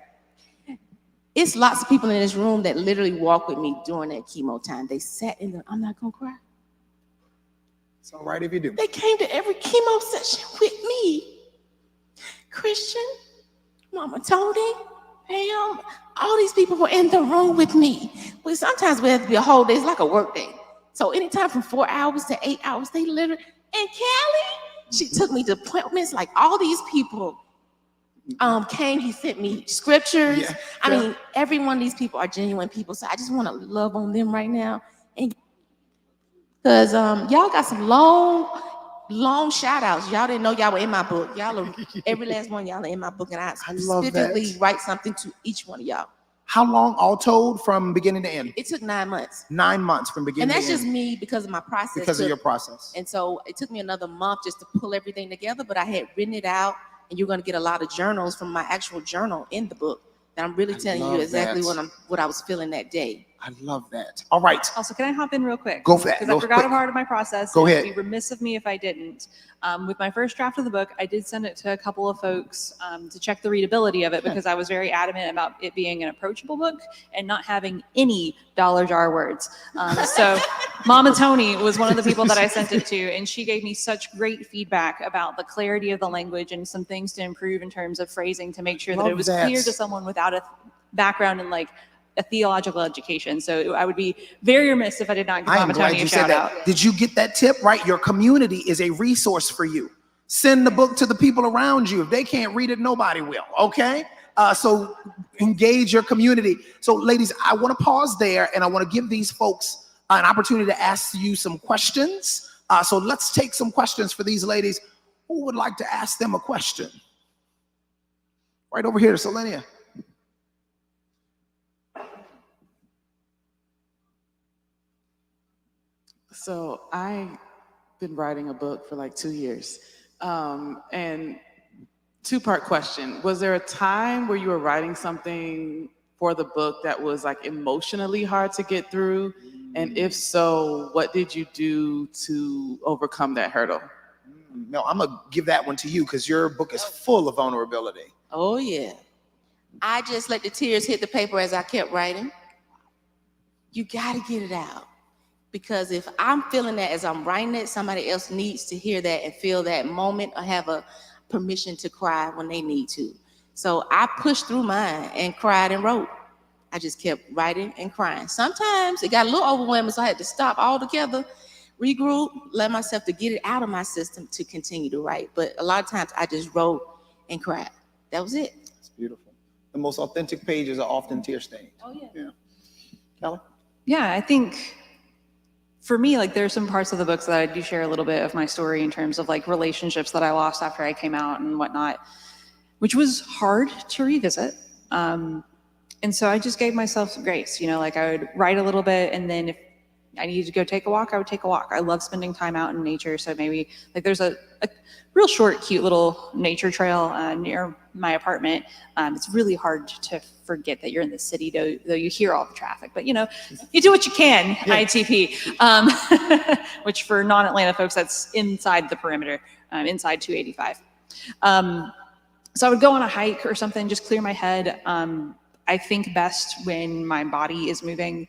F: It's lots of people in this room that literally walk with me during that chemo time. They sat in the, I'm not gonna cry.
A: It's all right if you do.
F: They came to every chemo session with me. Christian, Mama Tony, Pam, all these people were in the room with me. Well, sometimes we have to be a whole day. It's like a work day. So anytime from 4 hours to 8 hours, they literally, and Callie, she took me to appointments. Like all these people came, he sent me scriptures. Yeah. I mean, every one of these people are genuine people. So I just want to love on them right now. And because y'all got some long shout outs. Y'all didn't know y'all were in my book. Y'all are, every last one of y'all are in my book. And I specifically write something to each one of y'all.
A: How long all told from beginning to end?
F: It took 9 months.
A: 9 months from beginning to end.
F: And that's just me because of my process.
A: Because of your process.
F: And so it took me another month just to pull everything together, but I had written it out, and you're going to get a lot of journals from my actual journal in the book. And I'm really telling you exactly what I was feeling that day.
A: I love that. All right.
E: Also, can I hop in real quick?
A: Go for that.
E: Because I forgot a part of my process.
A: Go
E: and
A: ahead.
E: It'd be remiss of me if I didn't. With my first draft of the book, I did send it to a couple of folks to check the readability of it because I was very adamant about it being an approachable book and not having any dollar jar words. So Mama Tony was one of the people that I sent it to, and she gave me such great feedback about the clarity of the language and some things to improve in terms of phrasing to make sure that it was clear to someone without a background in like a theological education. So I would be very remiss if I did not give Mama Tony a shout out.
A: Did you get that tip? Right. Your community is a resource for you. Send the book to the people around you. If they can't read it, nobody will. Okay. So engage your community. So ladies, I want to pause there and I want to give these folks an opportunity to ask you some questions. So let's take some questions for these ladies. Who would like to ask them a question? Right over here, Selenia.
G: So I've been writing a book for like 2 years. And two-part question. Was there a time where you were writing something for the book that was like emotionally hard to get through? And if so, what did you do to overcome that hurdle?
A: No, I'm gonna give that one to you because your book is full of vulnerability.
F: Oh yeah. I just let the tears hit the paper as I kept writing. You got to get it out. Because if I'm feeling that as I'm writing it, somebody else needs to hear that and feel that moment or have a permission to cry when they need to. So I pushed through mine and cried and wrote. I just kept writing and crying. Sometimes it got a little overwhelming, so I had to stop altogether, regroup, let myself to get it out of my system to continue to write. But a lot of times I just wrote and cried. That was it.
A: It's beautiful. The most authentic pages are often tear-stained.
F: Oh yeah.
A: Yeah. Kelly?
E: Yeah, I think for me, like there's some parts of the books that I do share a little bit of my story in terms of like relationships that I lost after I came out and whatnot, which was hard to revisit. And so I just gave myself some grace, you know, like I would write a little bit and then if I needed to go take a walk, I would take a walk. I love spending time out in nature. So maybe like there's a real short, cute little nature trail near my apartment. It's really hard to forget that you're in the city, though you hear all the traffic. But, you know, you do what you can, yeah. ITP, which for non-Atlanta folks, that's inside the perimeter, inside 285. So I would go on a hike or something, just clear my head. I think best when my body is moving.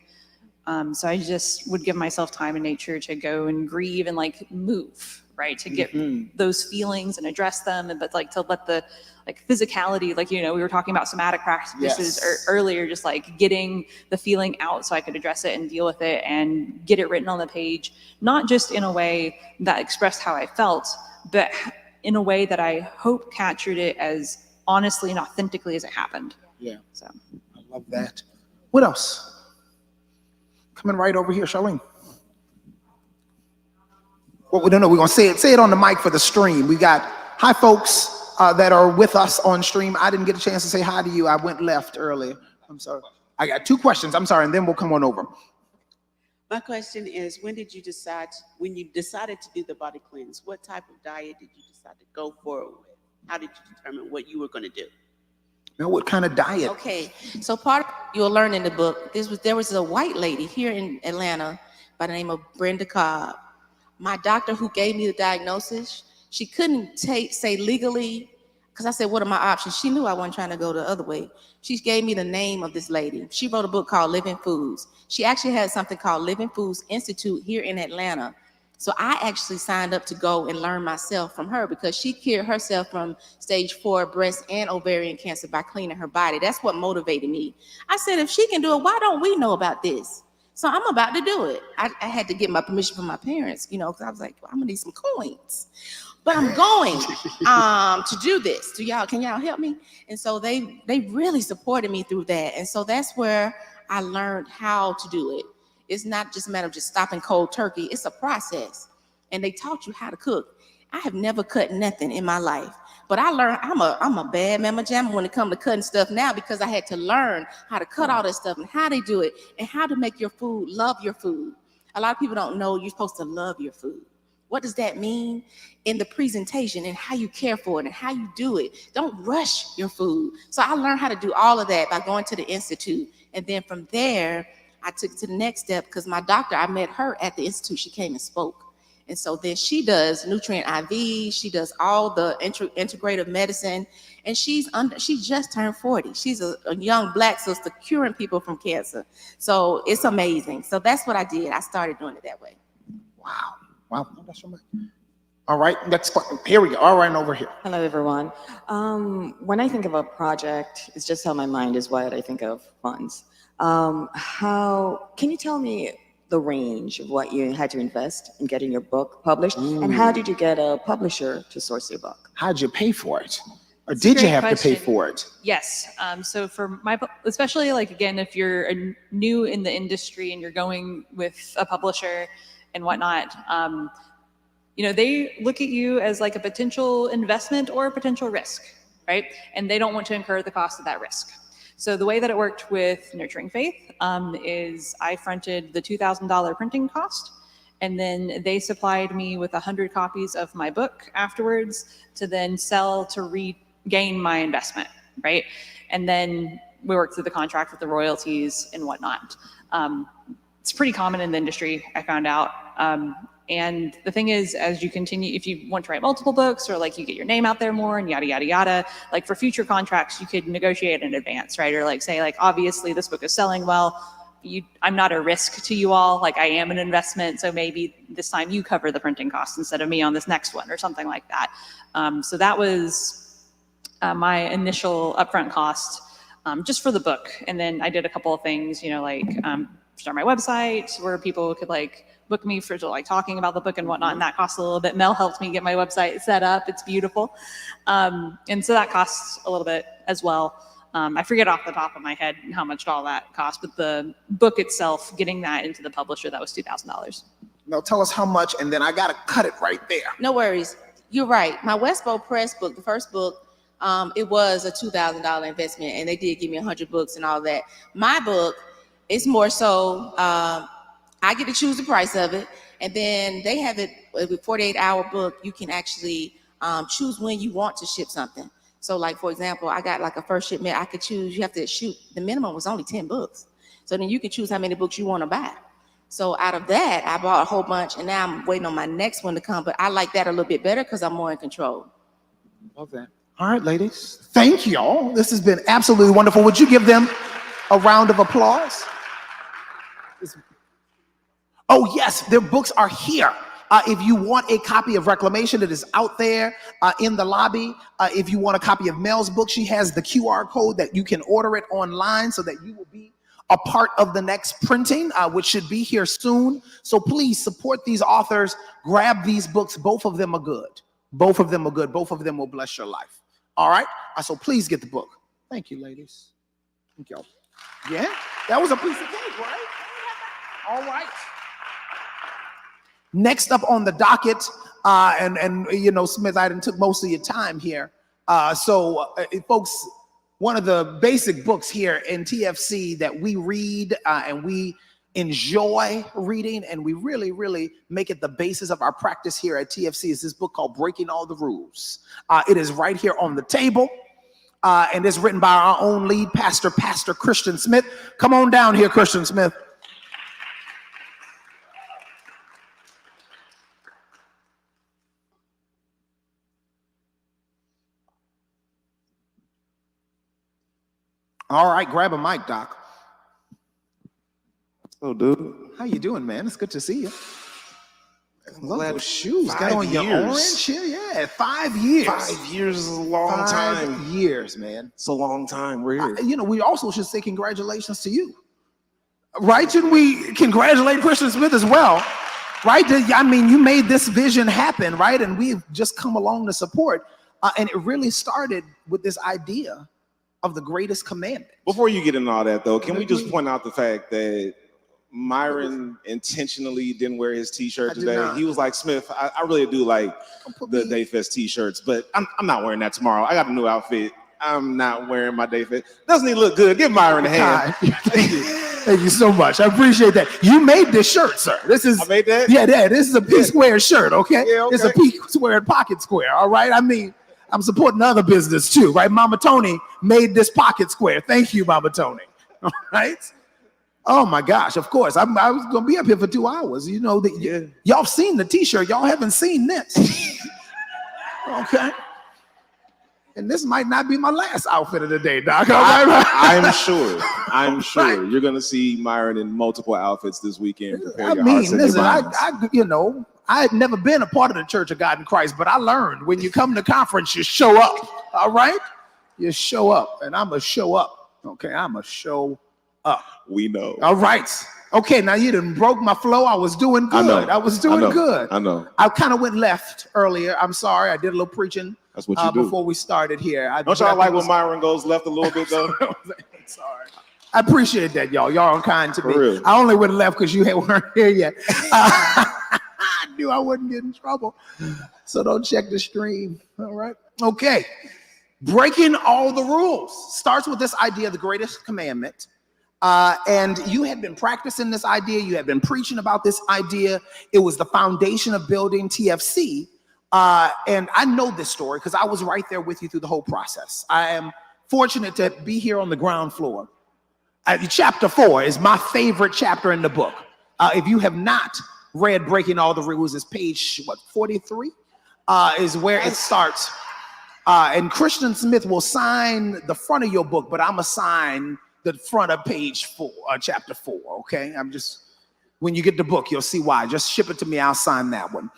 E: So I just would give myself time in nature to go and grieve and like move, right? To get those feelings and address them, but like to let the like physicality, like, you know, we were talking about somatic practices earlier, just like getting the feeling out so I could address it and deal with it and get it written on the page, not just in a way that expressed how I felt, but in a way that I hope captured it as honestly and authentically as it happened.
A: Yeah.
E: So
A: I love that. What else? Coming right over here, Charlene. Well, we don't know. We're going to say it on the mic for the stream. We got hi, folks that are with us on stream. I didn't get a chance to say hi to you. I went left earlier. I'm sorry. I got two questions. I'm sorry, and then we'll come on over.
H: My question is, when you decided to do the body cleanse, what type of diet did you decide to go forward with? How did you determine what you were going to do?
A: Now, what kind of diet?
F: Okay, so part of you'll learn in the book, there was a white lady here in Atlanta by the name of Brenda Cobb. My doctor who gave me the diagnosis, she couldn't say legally, because I said, what are my options? She knew I wasn't trying to go the other way. She gave me the name of this lady. She wrote a book called Living Foods. She actually had something called Living Foods Institute here in Atlanta. So I actually signed up to go and learn myself from her because she cured herself from stage 4 breast and ovarian cancer by cleaning her body. That's what motivated me. I said, if she can do it, why don't we know about this? So I'm about to do it. I had to get my permission from my parents, you know, because I was like, well, I'm gonna need some coins. But I'm going to do this. Can y'all help me? And so they really supported me through that. And so that's where I learned how to do it. It's not just a matter of just stopping cold turkey. It's a process. And they taught you how to cook. I have never cut nothing in my life. But I learned I'm a bad mama jamma when it comes to cutting stuff now because I had to learn how to cut all this stuff and how they do it and how to make your food, love your food. A lot of people don't know you're supposed to love your food. What does that mean? In the presentation and how you care for it and how you do it. Don't rush your food. So I learned how to do all of that by going to the Institute. And then from there, I took it to the next step because my doctor, I met her at the institute. She came and spoke. And so then she does nutrient IV. She does all the integrative medicine. And she just turned 40. She's a young Black sister curing people from cancer. So it's amazing. So that's what I did. I started doing it that way.
A: Wow. Wow. That's so much. All right. Next. Here we go. All right. Over here.
I: Hello, everyone. When I think of a project, it's just how my mind is wired. I think of funds. How can you tell me the range of what you had to invest in getting your book published? And how did you get a publisher to source your book?
A: How'd you pay for it? Or
E: That's a
A: did you
E: great
A: have to pay
E: question.
A: for it?
E: Yes. So for my, especially like, again, if you're new in the industry and you're going with a publisher and whatnot, you know, they look at you as like a potential investment or a potential risk, right? And they don't want to incur the cost of that risk. So the way that it worked with Nurturing Faith is I fronted the $2,000 printing cost, and then they supplied me with 100 copies of my book afterwards to then sell to regain my investment, right? And then we worked through the contract with the royalties and whatnot. It's pretty common in the industry, I found out. And the thing is, as you continue, if you want to write multiple books or like you get your name out there more and yada, yada, yada, like for future contracts, you could negotiate in advance, right? Or like say like, obviously this book is selling well. I'm not a risk to you all. Like I am an investment. So maybe this time you cover the printing costs instead of me on this next one or something like that. So that was my initial upfront cost just for the book. And then I did a couple of things, you know, like start my website where people could like book me for like talking about the book and whatnot, and that costs a little bit. Mel helped me get my website set up. It's beautiful. And so that costs a little bit as well. I forget off the top of my head how much all that cost, but the book itself, getting that into the publisher, that was $2,000.
A: Now tell us how much, and then I got to cut it right there.
F: No worries. You're right. My Westbow Press book, the first book, it was a $2,000 investment, and they did give me 100 books and all that. My book, it's more so, I get to choose the price of it, and then they have it with a 48-hour book. You can actually choose when you want to ship something. So like, for example, I got like a first shipment. I could choose, you have to shoot, the minimum was only 10 books. So then you can choose how many books you want to buy. So out of that, I bought a whole bunch, and now I'm waiting on my next one to come. But I like that a little bit better because I'm more in control.
A: Love that. All right, ladies. Thank y'all. This has been absolutely wonderful. Would you give them a round of applause? Oh, yes, their books are here. If you want a copy of Reclamation, it is out there in the lobby. If you want a copy of Mel's book, she has the QR code that you can order it online so that you will be a part of the next printing, which should be here soon. So please support these authors. Grab these books. Both of them are good. Both of them are good. Both of them will bless your life. All right? So please get the book. Thank you, ladies. Thank y'all. Yeah, that was a piece of cake, right? All right. Next up on the docket, and you know, Smith, I took most of your time here. Folks, one of the basic books here in TFC that we read and we enjoy reading, and we really, really make it the basis of our practice here at TFC is this book called Breaking All the Rules. It is right here on the table, and it's written by our own lead pastor, Pastor Christian Smith. Come on down here, Christian Smith. All right, grab a mic, Doc.
J: Oh, dude.
A: How you doing, man? It's good to see you. Love
J: glad-
A: those shoes.
J: 5
A: Got on your
J: years.
A: orange here? Yeah, 5 years.
J: 5 years is a long
A: 5
J: time.
A: years, man.
J: It's a long time. We're here.
A: You know, we also should say congratulations to you. Right? Shouldn't we congratulate Christian Smith as well? Right? I mean, you made this vision happen, right? And we've just come along to support. And it really started with this idea of the greatest commandment.
J: Before you get into all that, though, can we just point out the fact that Myron intentionally didn't wear his t-shirt
A: I did
J: today?
A: not.
J: He was like, Smith, I really do like the Dayfest t-shirts, but I'm not wearing that tomorrow. I got a new outfit. I'm not wearing my Dayfest. Doesn't he look good? Give Myron a hand.
A: Thank you. Thank you so much. I appreciate that. You made this shirt, sir. This is
J: I made that?
A: Yeah, this is a P-square shirt, okay?
J: Yeah, okay.
A: It's a P-square pocket square, all right? I mean, I'm supporting other business too, right? Mama Tony made this pocket square. Thank you, Mama Tony. All right? Oh my gosh, of course. I was gonna be up here for 2 hours. You know that y'all seen the t-shirt, y'all haven't seen this. Okay. And this might not be my last outfit of the day, Doc.
J: I'm sure you're gonna see Myron in multiple outfits this weekend. Prepare your hearts and your minds.
A: I had never been a part of the Church of God in Christ, but I learned when you come to conference, you show up. All right, you show up, and I'm gonna show up. Okay, I'm gonna show up.
J: We know.
A: All right. Okay, now you done broke my flow. I was doing good. I was doing good.
J: I know.
A: I kind of went left earlier. I'm sorry. I did a little preaching.
J: That's what you do.
A: Before we started here.
J: Don't y'all like when Myron goes left a little bit though?
A: Sorry. I appreciate that, y'all. Y'all are kind to me.
J: Real.
A: I only went left because you weren't here yet. I knew I wouldn't get in trouble. So don't check the stream. All right. Okay. Breaking all the rules starts with this idea of the greatest commandment. And you had been practicing this idea. You had been preaching about this idea. It was the foundation of building TFC. And I know this story because I was right there with you through the whole process. I am fortunate to be here on the ground floor. Chapter 4 is my favorite chapter in the book. If you have not read Breaking All the Rules, it's page, 43? Is where it starts. And Christian Smith will sign the front of your book, but I'm going to sign the front of page 4, chapter 4, okay? When you get the book, you'll see why. Just ship it to me, I'll sign that one.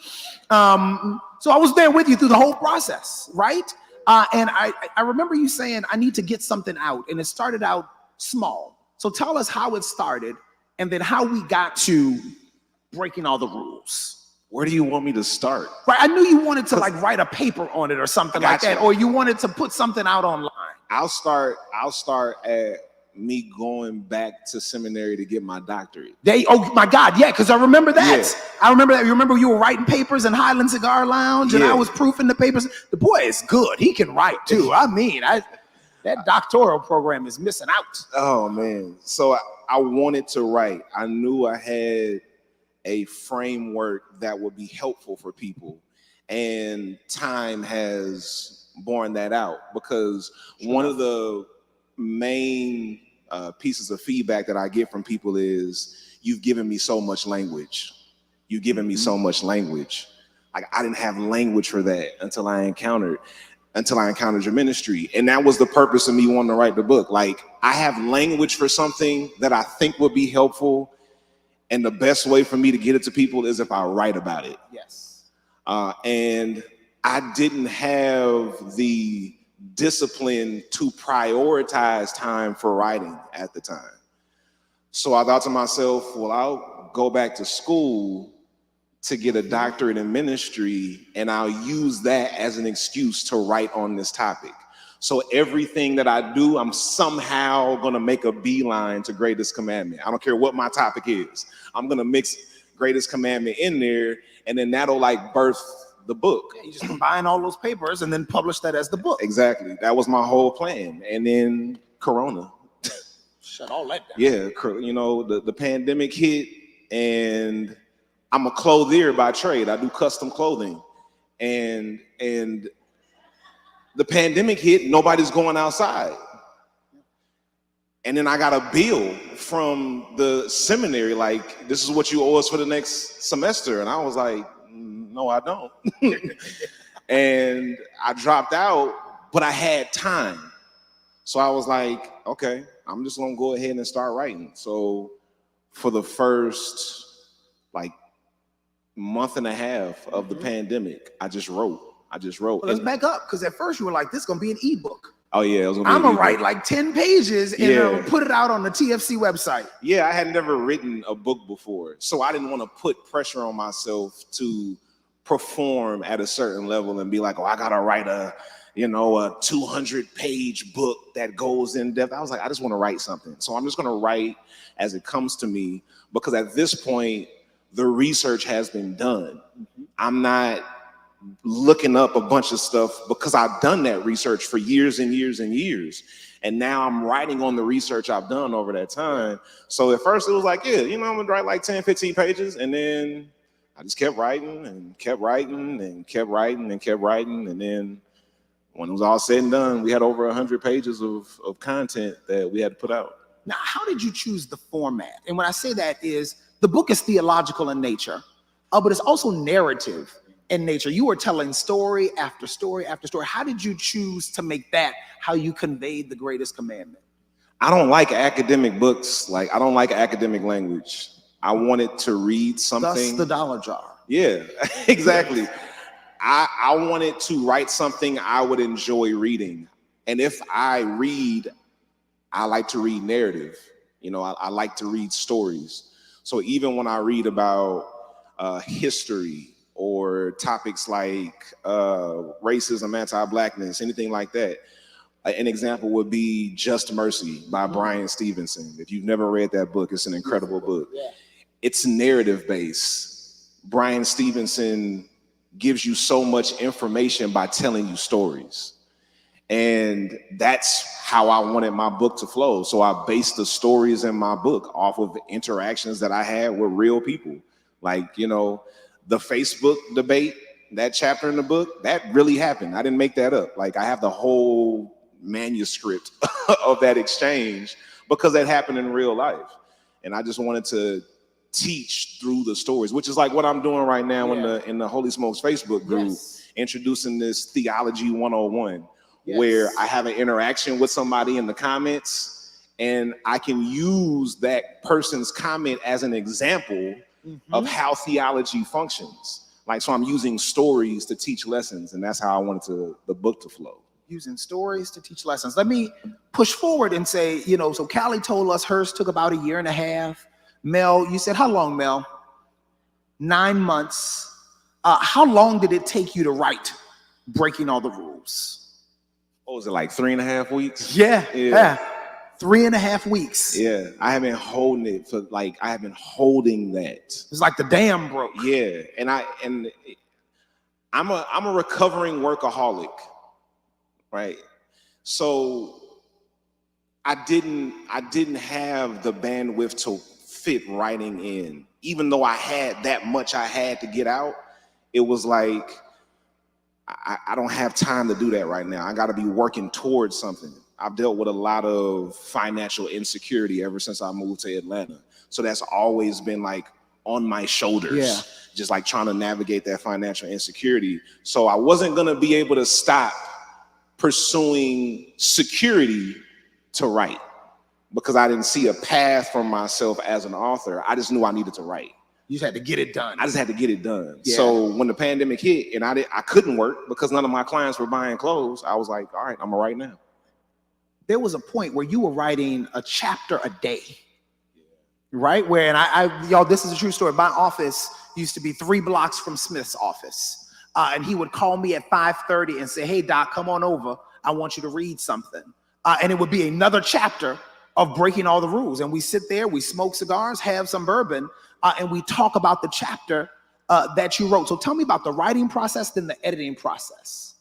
A: So I was there with you through the whole process, right? And I remember you saying, I need to get something out, and it started out small. So tell us how it started, and then how we got to breaking all the rules.
J: Where do you want me to start?
A: Right, I knew you wanted to like write a paper on it or something like that, or you wanted to put something out online.
J: I'll start at me going back to seminary to get my doctorate.
A: Oh my God, yeah, because I remember that.
J: Yeah.
A: I remember that. You remember you were writing papers in Highland Cigar Lounge, and I was proofing the papers. The boy is good. He can write too. I mean, that doctoral program is missing out.
J: Oh man. So I wanted to write. I knew I had a framework that would be helpful for people. And time has borne that out, because one of the main pieces of feedback that I get from people is, you've given me so much language. You've given me so much language. Like, I didn't have language for that until I encountered your ministry. And that was the purpose of me wanting to write the book. Like, I have language for something that I think would be helpful, and the best way for me to get it to people is if I write about it.
A: Yes.
J: And I didn't have the discipline to prioritize time for writing at the time. So I thought to myself, well, I'll go back to school to get a doctorate in ministry, and I'll use that as an excuse to write on this topic. So everything that I do, I'm somehow gonna make a beeline to Greatest Commandment. I don't care what my topic is. I'm gonna mix Greatest Commandment in there, and then that'll like birth the book.
A: Yeah, you just combine all those papers and then publish that as the book.
J: Exactly. That was my whole plan. And then Corona.
A: Shut all that down.
J: Yeah, you know, the pandemic hit, and I'm a clothier by trade. I do custom clothing. And the pandemic hit, nobody's going outside. And then I got a bill from the seminary, like, this is what you owe us for the next semester. And I was like, no, I don't. And I dropped out, but I had time. So I was like, okay, I'm just gonna go ahead and start writing. So for the first like month and a half of the pandemic, I just wrote.
A: Well, let's back up, because at first you were like, this is gonna be an ebook.
J: Oh yeah, it was gonna be
A: I'm gonna write like 10 pages and put it out on the TFC website.
J: Yeah, I had never written a book before, so I didn't want to put pressure on myself to perform at a certain level and be like, oh, I gotta write a 200-page book that goes in depth. I was like, I just want to write something. So I'm just gonna write as it comes to me, because at this point, the research has been done. I'm not looking up a bunch of stuff, because I've done that research for years and years and years. And now I'm writing on the research I've done over that time. So at first it was like, yeah, I'm gonna write like 10, 15 pages. And then I just kept writing and kept writing and kept writing and kept writing. And then when it was all said and done, we had over 100 pages of content that we had to put out.
A: Now, how did you choose the format? And when I say that is, the book is theological in nature, but it's also narrative in nature. You are telling story after story after story. How did you choose to make that how you conveyed the greatest commandment?
J: I don't like academic books. Like, I don't like academic language. I wanted to read something.
A: Thus the dollar jar.
J: Yeah, exactly. I wanted to write something I would enjoy reading. And if I read, I like to read narrative. You know, I like to read stories. So even when I read about history or topics like racism, anti-blackness, anything like that, an example would be Just Mercy by Bryan Stevenson. If you've never read that book, it's an incredible book. It's narrative based. Bryan Stevenson gives you so much information by telling you stories. And that's how I wanted my book to flow. So I based the stories in my book off of interactions that I had with real people. Like, you know, the Facebook debate, that chapter in the book, that really happened. I didn't make that up. Like, I have the whole manuscript of that exchange because that happened in real life. And I just wanted to teach through the stories, which is like what I'm doing right now in the Holy Smokes Facebook group, introducing this Theology 101. Where I have an interaction with somebody in the comments and I can use that person's comment as an example of how theology functions. Like, so I'm using stories to teach lessons, and that's how I wanted the book to flow.
A: Using stories to teach lessons. Let me push forward and say, you know, so Callie told us hers took about 1.5 years. Mel, you said how long, Mel? 9 months. How long did it take you to write Breaking All the Rules?
J: What was it, like 3.5 weeks?
A: Yeah. 3.5 weeks.
J: Yeah, I have been holding it for I have been holding that.
A: It's like the dam broke.
J: Yeah, and I'm a recovering workaholic, right? So I didn't have the bandwidth to fit writing in. Even though I had that much I had to get out, it was like, I don't have time to do that right now. I got to be working towards something. I've dealt with a lot of financial insecurity ever since I moved to Atlanta. So that's always been like on my shoulders, just like trying to navigate that financial insecurity. So I wasn't going to be able to stop pursuing security to write because I didn't see a path for myself as an author. I just knew I needed to write.
A: You just had to get it done.
J: I just had to get it done. Yeah. So when the pandemic hit and I couldn't work because none of my clients were buying clothes, I was like, all right, I'm gonna write now.
A: There was a point where you were writing a chapter a day, right? Where, and y'all, this is a true story. My office used to be 3 blocks from Smith's office. And he would call me at 5:30 and say, hey, Doc, come on over. I want you to read something. And it would be another chapter of Breaking All the Rules. And we sit there, we smoke cigars, have some bourbon, and we talk about the chapter that you wrote. So tell me about the writing process, then the editing process.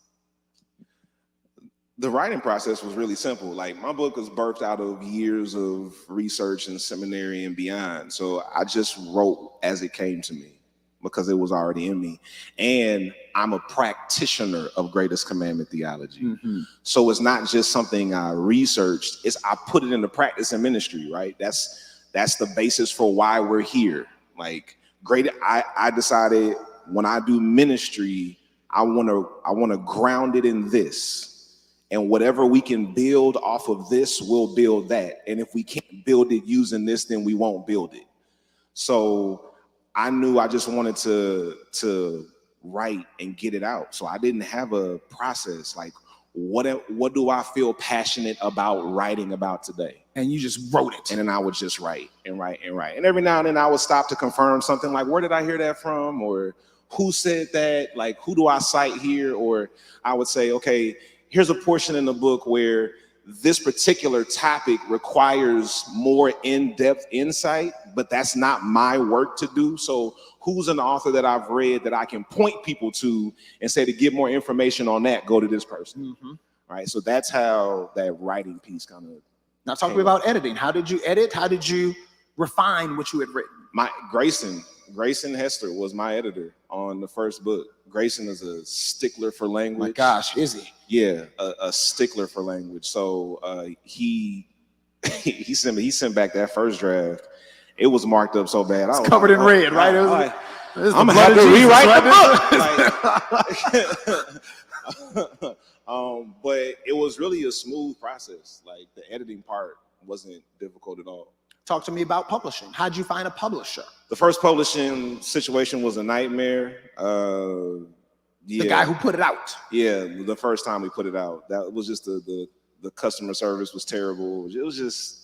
J: The writing process was really simple. Like, my book was birthed out of years of research and seminary and beyond. So I just wrote as it came to me because it was already in me. And I'm a practitioner of Greatest Commandment theology. So it's not just something I researched, it's I put it into practice in ministry, right? That's the basis for why we're here. Like, I decided when I do ministry, I want to ground it in this. And whatever we can build off of this, we'll build that. And if we can't build it using this, then we won't build it. So I knew I just wanted to write and get it out. So I didn't have a process. Like, what do I feel passionate about writing about today?
A: And you just wrote it.
J: And then I would just write and write and write. And every now and then I would stop to confirm something like, where did I hear that from? Or who said that? Like, who do I cite here? Or I would say, okay, here's a portion in the book where this particular topic requires more in-depth insight, but that's not my work to do. So who's an author that I've read that I can point people to and say, to get more information on that, go to this person. Right. So that's how that writing piece kind of.
A: Now talk to me about editing. How did you edit? How did you refine what you had written?
J: Grayson Hester was my editor on the first book. Grayson is a stickler for language.
A: My gosh, is he?
J: Yeah, a stickler for language. So he he sent back that first draft. It was marked up so bad. I was
A: Covered
J: like,
A: in red, right?
J: I'm gonna have to rewrite the book. But it was really a smooth process. Like the editing part wasn't difficult at all.
A: Talk to me about publishing. How'd you find a publisher?
J: The first publishing situation was a nightmare.
A: The guy who put it out.
J: Yeah, the first time we put it out, that was just the customer service was terrible. It was just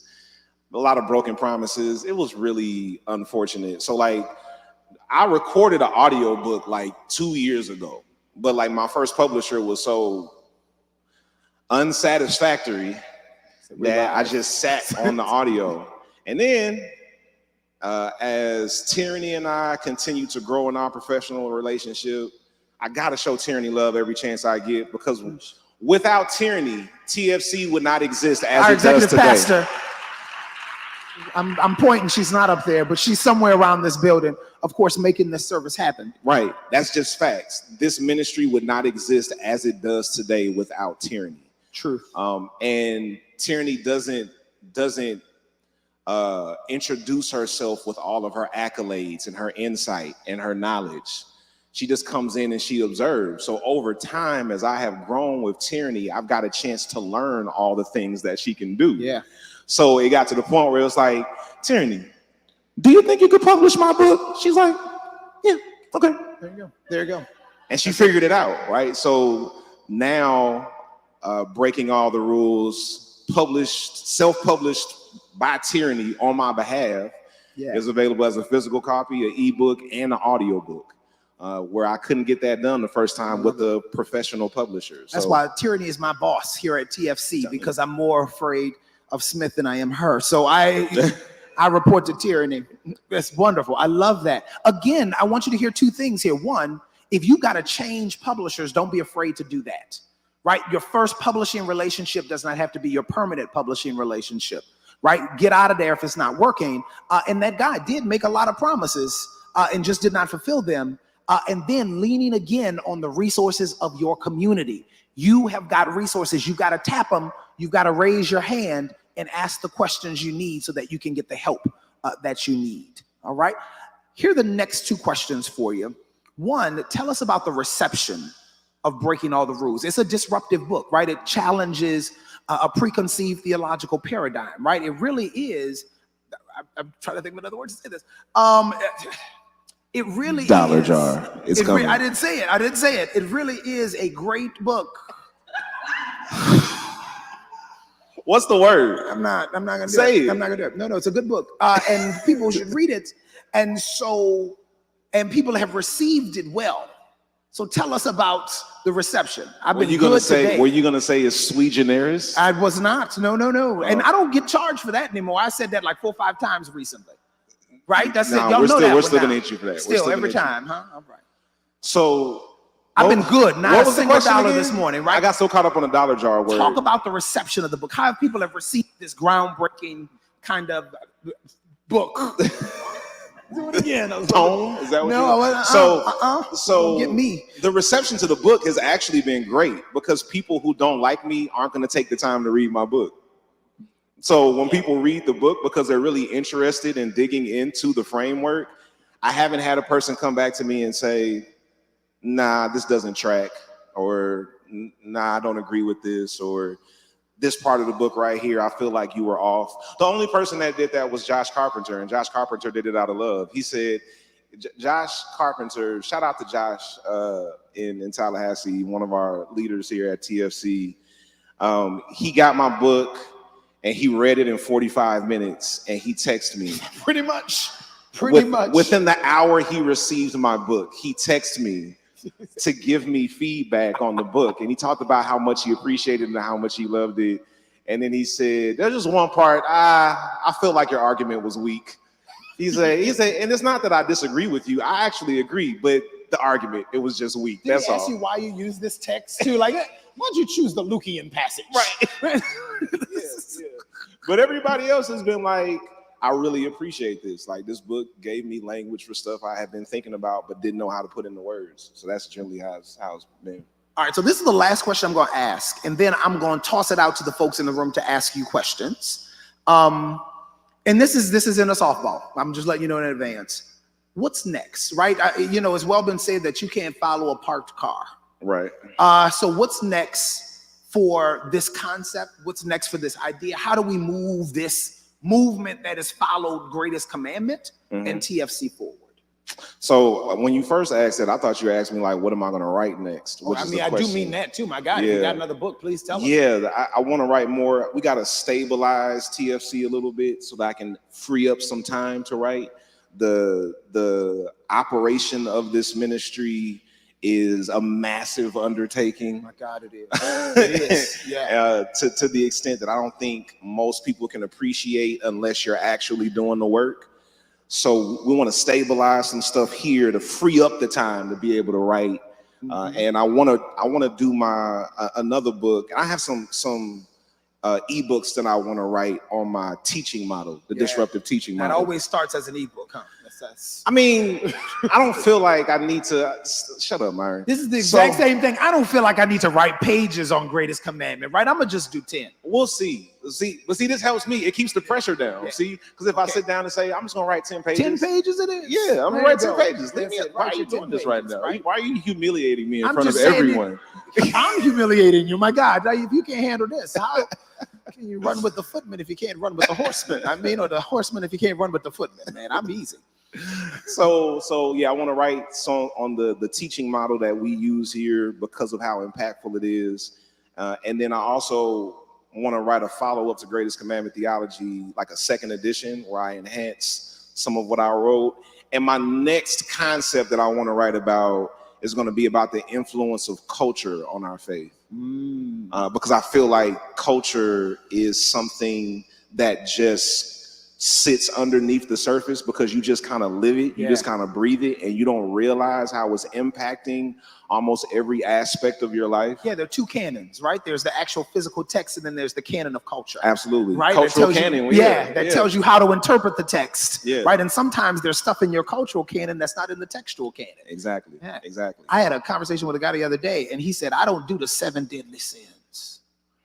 J: a lot of broken promises. It was really unfortunate. So like, I recorded an audio book like 2 years ago, but like my first publisher was so unsatisfactory that I just sat on the audio. And then as Tyranny and I continue to grow in our professional relationship, I gotta show Tyranny love every chance I get, because without Tyranny, TFC would not exist as
A: Our
J: it does
A: executive
J: today.
A: pastor. I'm pointing, she's not up there, but she's somewhere around this building, of course, making this service happen.
J: Right, that's just facts. This ministry would not exist as it does today without Tyranny.
A: Truth.
J: And Tyranny doesn't introduce herself with all of her accolades and her insight and her knowledge. She just comes in and she observes. So over time, as I have grown with Tyranny, I've got a chance to learn all the things that she can do.
A: Yeah.
J: So it got to the point where it was like, Tyranny, do you think you could publish my book? She's like, yeah, okay.
A: There you go. There you go.
J: And she figured it out, right? So now, breaking all the rules, self-published by Tyranny on my behalf, is available as a physical copy, an ebook, and an audio book. Where I couldn't get that done the first time with the professional publisher.
A: That's why Tyranny is my boss here at TFC, because I'm more afraid of Smith than I am her. So I report to Tyranny. That's wonderful. I love that. Again, I want you to hear two things here. One, if you got to change publishers, don't be afraid to do that, right? Your first publishing relationship does not have to be your permanent publishing relationship, right? Get out of there if it's not working. And that guy did make a lot of promises and just did not fulfill them. And then leaning again on the resources of your community. You have got resources. You got to tap them. You've got to raise your hand and ask the questions you need so that you can get the help that you need. All right. Here are the next two questions for you. One, tell us about the reception of Breaking All the Rules. It's a disruptive book, right? It challenges a preconceived theological paradigm, right? It really is. I'm trying to think of another word to say this. It really
J: Dollar
A: is.
J: Jar. It's coming.
A: I didn't say it. It really is a great book.
J: What's the word?
A: I'm not gonna do
J: Say
A: it.
J: it.
A: I'm not gonna do it. No, it's a good book. And people should read it. And people have received it well. So tell us about the reception. Were you gonna
J: say it's sui generis?
A: I was not. No. And I don't get charged for that anymore. I said that like 4 or 5 times recently. Right? That's it. Y'all know that.
J: We're still gonna hit you for that.
A: Still every time, huh? All right.
J: So
A: I've been good. Not a single dollar this morning, right?
J: I got so caught up on the dollar jar word.
A: Talk about the reception of the book. How people have received this groundbreaking kind of book. Do it again.
J: Tone? Is that what
A: So get me.
J: The reception to the book has actually been great, because people who don't like me aren't going to take the time to read my book. So when people read the book because they're really interested in digging into the framework, I haven't had a person come back to me and say, nah, this doesn't track, or nah, I don't agree with this, or this part of the book right here, I feel like you were off. The only person that did that was Josh Carpenter, and Josh Carpenter did it out of love. He said, Josh Carpenter, shout out to Josh in Tallahassee, one of our leaders here at TFC. He got my book and he read it in 45 minutes and he texted me.
A: Pretty much.
J: Within the hour he received my book, he texted me to give me feedback on the book. And he talked about how much he appreciated it and how much he loved it. And then he said, there's just one part, I feel like your argument was weak. He said, and it's not that I disagree with you. I actually agree, but the argument, it was just weak.
A: Did
J: That's
A: he ask
J: all.
A: you why you use this text too? Like, why don't you choose the Lucian passage?
J: Right. Yeah. But everybody else has been like, I really appreciate this. Like, this book gave me language for stuff I had been thinking about but didn't know how to put into words. So that's generally how it's been.
A: All right, so this is the last question I'm going to ask, and then I'm going to toss it out to the folks in the room to ask you questions. And this is in a softball. I'm just letting you know in advance. What's next, right? It's well been said that you can't follow a parked car.
J: Right.
A: So what's next for this concept? What's next for this idea? How do we move this movement that has followed Greatest Commandment and TFC forward?
J: So when you first asked that, I thought you asked me like, what am I going to write next?
A: I do mean that too. My God, if you got another book, please tell us.
J: Yeah, I want to write more. We got to stabilize TFC a little bit so that I can free up some time to write. The operation of this ministry is a massive undertaking.
A: My God, it is. It is. Yeah.
J: To the extent that I don't think most people can appreciate unless you're actually doing the work. So we want to stabilize some stuff here to free up the time to be able to write. And I want to do my another book. I have some ebooks that I want to write on my teaching model, the disruptive teaching model.
A: That always starts as an ebook, huh?
J: I mean, I don't feel like I need to. Shut up, Myron.
A: This is the exact same thing. I don't feel like I need to write pages on Greatest Commandment, right? I'm gonna just do 10.
J: We'll see. But see, this helps me. It keeps the pressure down.
A: Yeah.
J: See, because if I sit down and say I'm just gonna write 10 pages,
A: 10 pages it is.
J: Yeah, I'm gonna write 10 pages. Why are you doing this right now? Why are you humiliating me in front of everyone?
A: I'm humiliating you, my God. If you can't handle this, how can you run with the footman if you can't run with the horseman? I mean, or the horseman if you can't run with the footman, man. I'm easy.
J: So yeah, I want to write some on the teaching model that we use here because of how impactful it is. And then I also want to write a follow-up to Greatest Commandment Theology, like a second edition where I enhance some of what I wrote. And my next concept that I want to write about is going to be about the influence of culture on our faith. Because I feel like culture is something that just sits underneath the surface because you just kind of live it, you just kind of breathe it, and you don't realize how it's impacting almost every aspect of your life.
A: Yeah, there are two canons, right? There's the actual physical text, and then there's the canon of culture.
J: Absolutely.
A: Right?
J: Cultural canon.
A: That tells you how to interpret the text.
J: Yeah.
A: Right? And sometimes there's stuff in your cultural canon that's not in the textual canon.
J: Exactly.
A: Yeah.
J: Exactly.
A: I had a conversation with a guy the other day, and he said, I don't do the 7 deadly sins.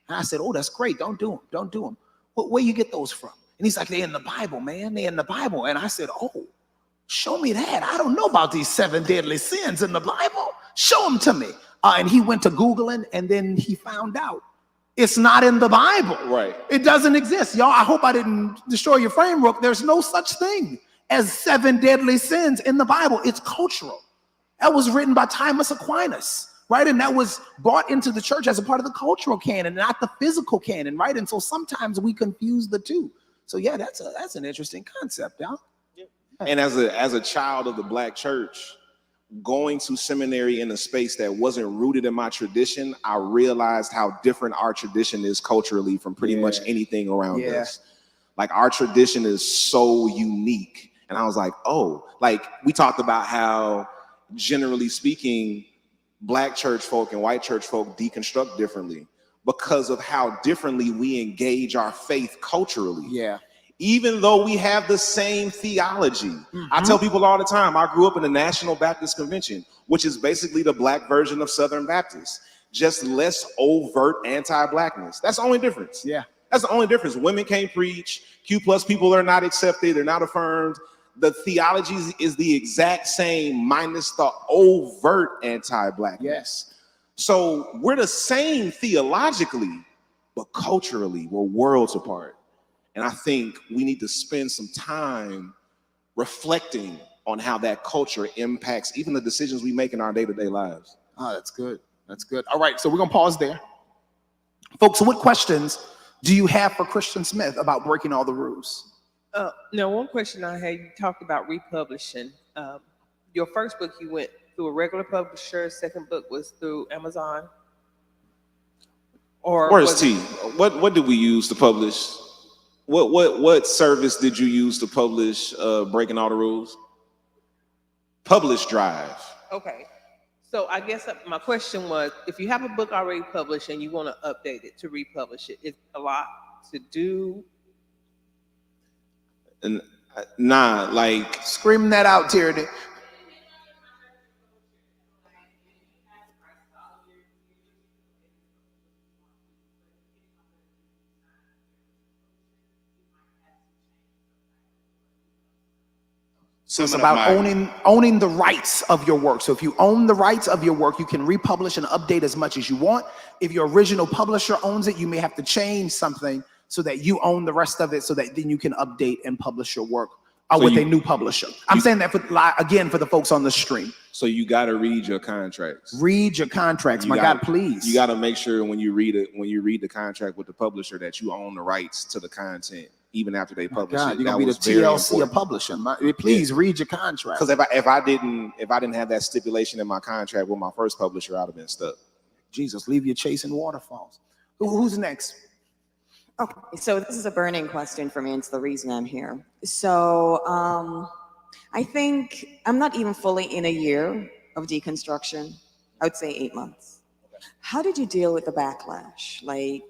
A: And I said, oh, that's great. Don't do them. Don't do them. Where you get those from? And he's like, they're in the Bible, man. They're in the Bible. And I said, oh, show me that. I don't know about these 7 deadly sins in the Bible. Show them to me. And he went to Googling, and then he found out it's not in the Bible.
J: Right.
A: It doesn't exist. Y'all, I hope I didn't destroy your framework. There's no such thing as 7 deadly sins in the Bible. It's cultural. That was written by Thomas Aquinas. Right. And that was brought into the church as a part of the cultural canon, not the physical canon. Right. And so sometimes we confuse the two. So yeah, that's an interesting concept, y'all.
J: Yeah. And as a child of the Black church, going to seminary in a space that wasn't rooted in my tradition, I realized how different our tradition is culturally from pretty much anything around us. Like our tradition is so unique. And I was like, oh, like we talked about how generally speaking, Black church folk and white church folk deconstruct differently because of how differently we engage our faith culturally.
A: Yeah.
J: Even though we have the same theology. I tell people all the time, I grew up in the National Baptist Convention, which is basically the Black version of Southern Baptist, just less overt anti-Blackness. That's the only difference.
A: Yeah.
J: That's the only difference. Women can't preach. Q+ people are not accepted. They're not affirmed. The theology is the exact same minus the overt anti-Blackness.
A: Yes.
J: So we're the same theologically, but culturally, we're worlds apart. And I think we need to spend some time reflecting on how that culture impacts even the decisions we make in our day-to-day lives.
A: Oh, that's good. That's good. All right, so we're gonna pause there. Folks, so what questions do you have for Christian Smith about breaking all the rules?
K: Now, one question I had, you talked about republishing. Your first book, you went through a regular publisher. Second book was through Amazon. Or
J: where's T? What did we use to publish? What service did you use to publish Breaking All the Rules? Publish Drive.
K: Okay. So I guess my question was, if you have a book already published and you want to update it to republish it, it's a lot to do.
J: And nah, like
A: scream that out, Tyranny. So it's
J: Coming up,
A: about
J: Myron.
A: owning the rights of your work. So if you own the rights of your work, you can republish and update as much as you want. If your original publisher owns it, you may have to change something so that you own the rest of it, so that then you can update and publish your work with a new publisher. I'm saying that again for the folks on the stream.
J: So you got to read your contracts.
A: Read your contracts, God, please.
J: You got to make sure when you read the contract with the publisher that you own the rights to the content, even after they publish it.
A: You're gonna be the TLC of publishing. Please read your contract.
J: Because if I didn't have that stipulation in my contract with my first publisher, I'd have been stuck.
A: Jesus, leave you chasing waterfalls. Who's next?
I: Okay, so this is a burning question for me, and it's the reason I'm here. So I think I'm not even fully in a year of deconstruction. I would say 8 months. How did you deal with the backlash? Like,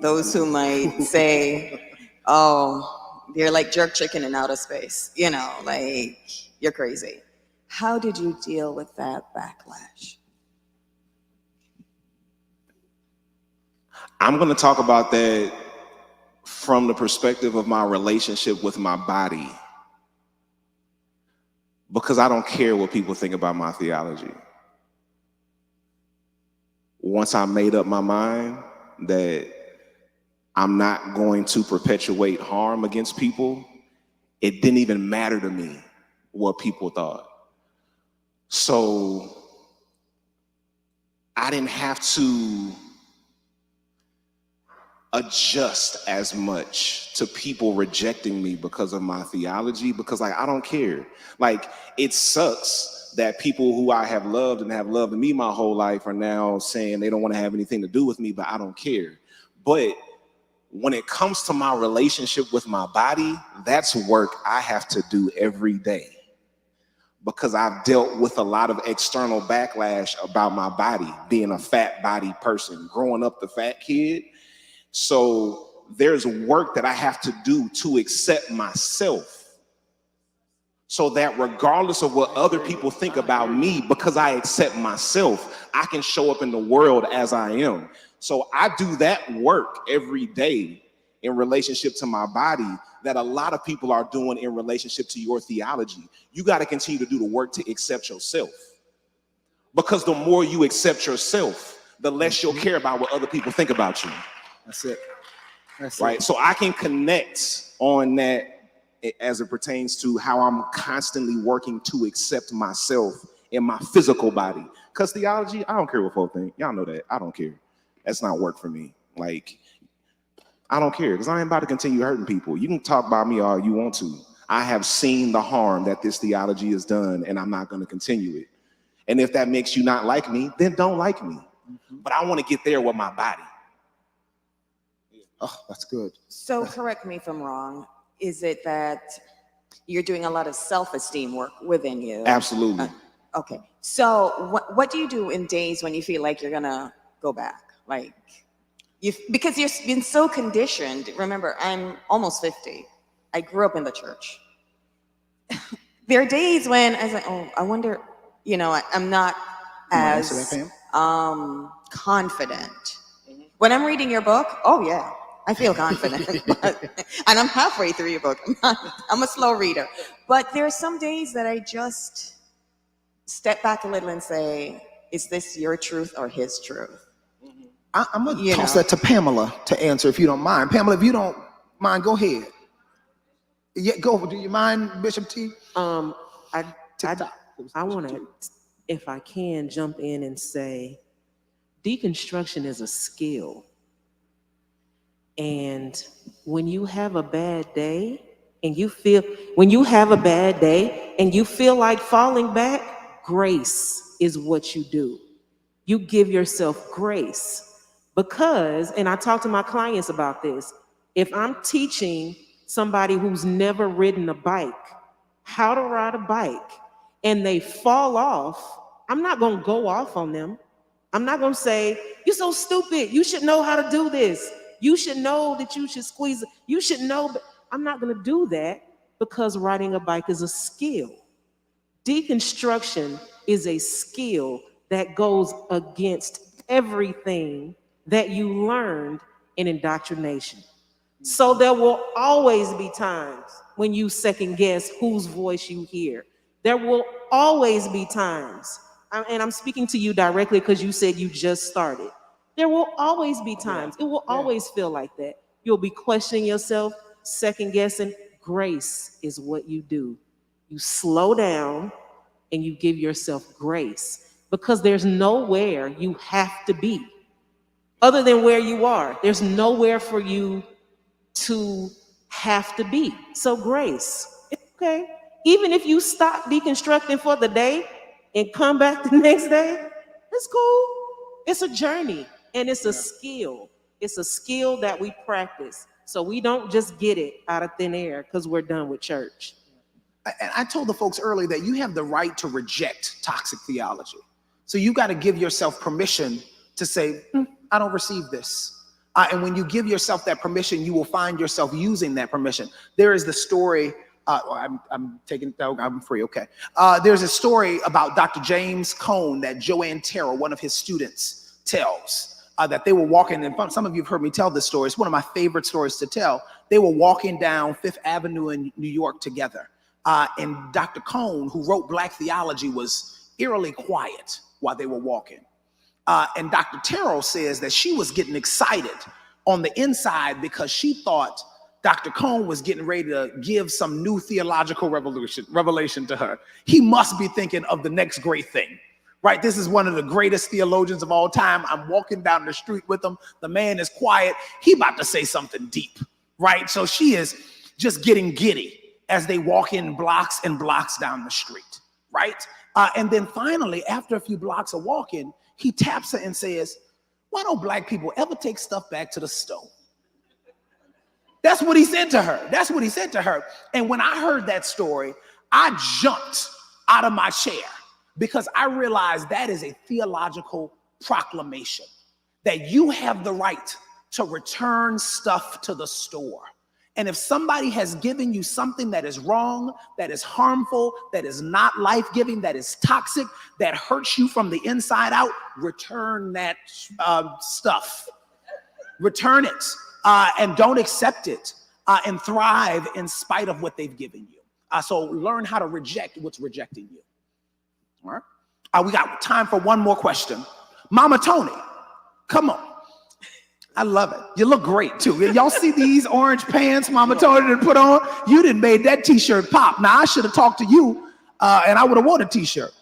I: those who might say, oh, you're like jerk chicken in outer space, like you're crazy. How did you deal with that backlash?
J: I'm going to talk about that from the perspective of my relationship with my body, because I don't care what people think about my theology. Once I made up my mind that I'm not going to perpetuate harm against people, it didn't even matter to me what people thought. So I didn't have to adjust as much to people rejecting me because of my theology, because I don't care. Like, it sucks that people who I have loved and have loved me my whole life are now saying they don't want to have anything to do with me, but I don't care. But when it comes to my relationship with my body, that's work I have to do every day, because I've dealt with a lot of external backlash about my body, being a fat body person, growing up the fat kid. So there's work that I have to do to accept myself, so that regardless of what other people think about me, because I accept myself, I can show up in the world as I am. So I do that work every day in relationship to my body that a lot of people are doing in relationship to your theology. You got to continue to do the work to accept yourself, because the more you accept yourself, the less you'll care about what other people think about you.
A: That's it.
J: Right. So I can connect on that as it pertains to how I'm constantly working to accept myself in my physical body. Because theology, I don't care what folks think. Y'all know that. I don't care. That's not work for me. Like, I don't care, because I ain't about to continue hurting people. You can talk about me all you want to. I have seen the harm that this theology has done, and I'm not going to continue it. And if that makes you not like me, then don't like me. But I want to get there with my body.
A: Oh, that's good.
I: So correct me if I'm wrong. Is it that you're doing a lot of self-esteem work within you?
J: Absolutely.
I: Okay. So what do you do in days when you feel like you're gonna go back? Like, because you've been so conditioned. Remember, I'm almost 50. I grew up in the church. There are days when I was like, oh, I wonder, I'm not as confident. When I'm reading your book, oh yeah, I feel confident. And I'm halfway through your book. I'm a slow reader. But there are some days that I just step back a little and say, is this your truth or his truth?
A: I'm going to toss that to Pamela to answer, if you don't mind. Pamela, if you don't mind, go ahead. Yeah, go. Do you mind, Bishop T?
D: I want to, if I can, jump in and say, deconstruction is a skill. And when you have a bad day and you feel like falling back, grace is what you do. You give yourself grace, because, and I talk to my clients about this, if I'm teaching somebody who's never ridden a bike how to ride a bike and they fall off, I'm not going to go off on them. I'm not going to say, you're so stupid, you should know how to do this. You should know that you should squeeze it. You should know. But I'm not going to do that, because riding a bike is a skill. Deconstruction is a skill that goes against everything that you learned in indoctrination. So there will always be times when you second guess whose voice you hear. There will always be times, and I'm speaking to you directly because you said you just started. There will always be times. It will always feel like that. You'll be questioning yourself, second guessing. Grace is what you do. You slow down and you give yourself grace, because there's nowhere you have to be other than where you are. There's nowhere for you to have to be. So grace, it's okay. Even if you stop deconstructing for the day and come back the next day, it's cool. It's a journey and it's a skill. It's a skill that we practice. So we don't just get it out of thin air because we're done with church.
A: And I told the folks earlier that you have the right to reject toxic theology. So you got to give yourself permission to say, I don't receive this. And when you give yourself that permission, you will find yourself using that permission. There is the story, I'm taking, I'm free, okay. There's a story about Dr. James Cone that Joanne Terrell, one of his students, tells. That they were walking, and some of you have heard me tell this story. It's one of my favorite stories to tell. They were walking down Fifth Avenue in New York together. And Dr. Cone, who wrote Black Theology, was eerily quiet while they were walking. And Dr. Terrell says that she was getting excited on the inside because she thought Dr. Cone was getting ready to give some new theological revelation to her. He must be thinking of the next great thing. Right, this is one of the greatest theologians of all time. I'm walking down the street with him. The man is quiet. He about to say something deep, right? So she is just getting giddy as they walk in blocks and blocks down the street, right? And then finally, after a few blocks of walking, he taps her and says, why don't Black people ever take stuff back to the stove? That's what he said to her. That's what he said to her. And when I heard that story, I jumped out of my chair, because I realized that is a theological proclamation, that you have the right to return stuff to the store. And if somebody has given you something that is wrong, that is harmful, that is not life-giving, that is toxic, that hurts you from the inside out, return that stuff. Return it and don't accept it and thrive in spite of what they've given you. So learn how to reject what's rejecting you. All right. We got time for one more question. Mama Tony, come on. I love it. You look great too. Y'all see these orange pants Mama Tony didn't put on? You didn't made that t-shirt pop. Now I should have talked to you and I would have worn a t-shirt.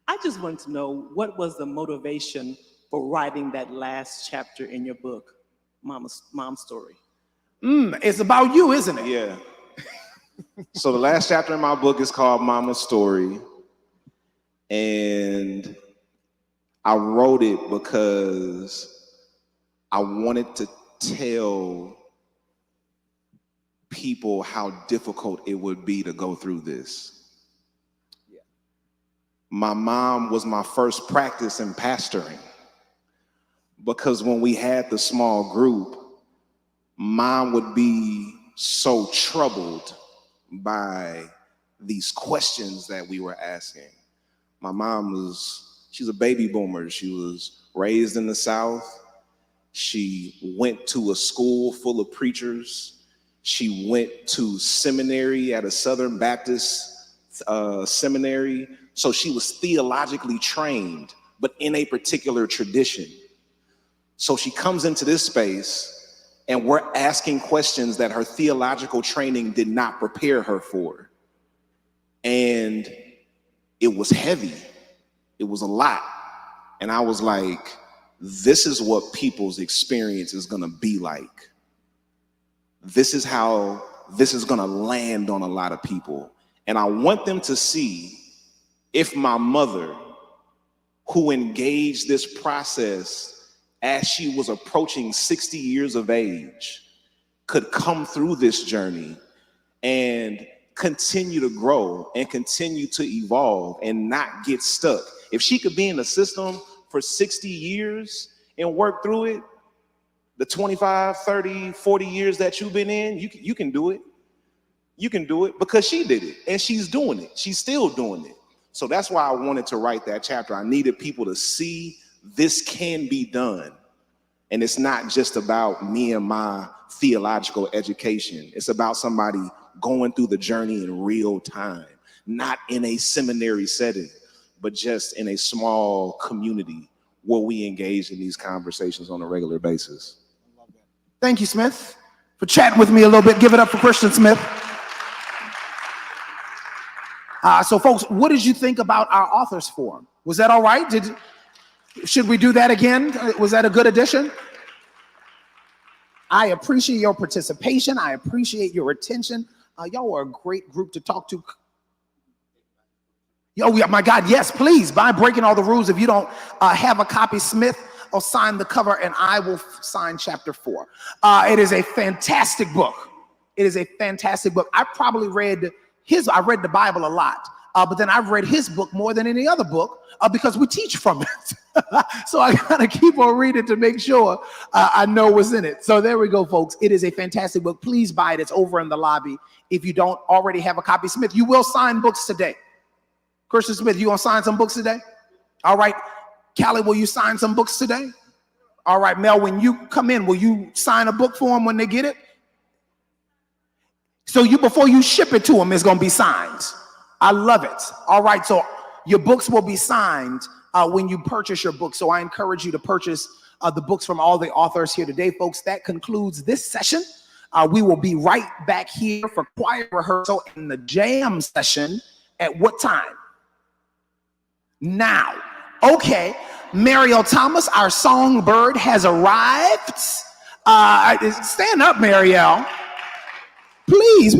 L: I just want to know, what was the motivation for writing that last chapter in your book, Mom's Story?
A: It's about you, isn't it?
J: Yeah. So the last chapter in my book is called Mama's Story. And I wrote it because I wanted to tell people how difficult it would be to go through this. Yeah. My mom was my first practice in pastoring, because when we had the small group, Mom would be so troubled by these questions that we were asking. My mom she's a baby boomer. She was raised in the South. She went to a school full of preachers. She went to seminary at a Southern Baptist seminary. So she was theologically trained, but in a particular tradition. So she comes into this space and we're asking questions that her theological training did not prepare her for. And it was heavy. It was a lot. And I was like, this is what people's experience is gonna be like. This is how this is gonna land on a lot of people. And I want them to see if my mother, who engaged this process as she was approaching 60 years of age, could come through this journey and continue to grow and continue to evolve and not get stuck. If she could be in the system for 60 years and work through it, the 25, 30, 40 years that you've been in, you can do it. You can do it because she did it and she's doing it. She's still doing it. So that's why I wanted to write that chapter. I needed people to see this can be done And it's not just about me and my theological education. It's about somebody going through the journey in real time, not in a seminary setting, but just in a small community where we engage in these conversations on a regular basis.
A: Thank you, Smith, for chatting with me a little bit. Give it up for Christian Smith. So folks, what did you think about our authors forum? Was that all right? Should we do that again? Was that a good addition? I appreciate your participation. I appreciate your attention. Y'all are a great group to talk to. Yo, my God, yes, please, by breaking all the rules, if you don't have a copy, Smith will sign the cover and I will sign chapter 4. It is a fantastic book. It is a fantastic book. I probably read I read the Bible a lot, but then I've read his book more than any other book because we teach from it. So I gotta keep on reading to make sure I know what's in it. So there we go, folks. It is a fantastic book. Please buy it. It's over in the lobby. If you don't already have a copy, Smith, you will sign books today. Christian Smith, you gonna sign some books today? All right. Callie, will you sign some books today? All right, Mel, when you come in, will you sign a book for them when they get it? So before you ship it to them, it's gonna be signed. I love it. All right, so your books will be signed when you purchase your book. So I encourage you to purchase the books from all the authors here today, folks. That concludes this session. We will be right back here for choir rehearsal in the jam session at what time? Now. Okay, Mariel Thomas, our songbird, has arrived. Stand up, Mariel. Please.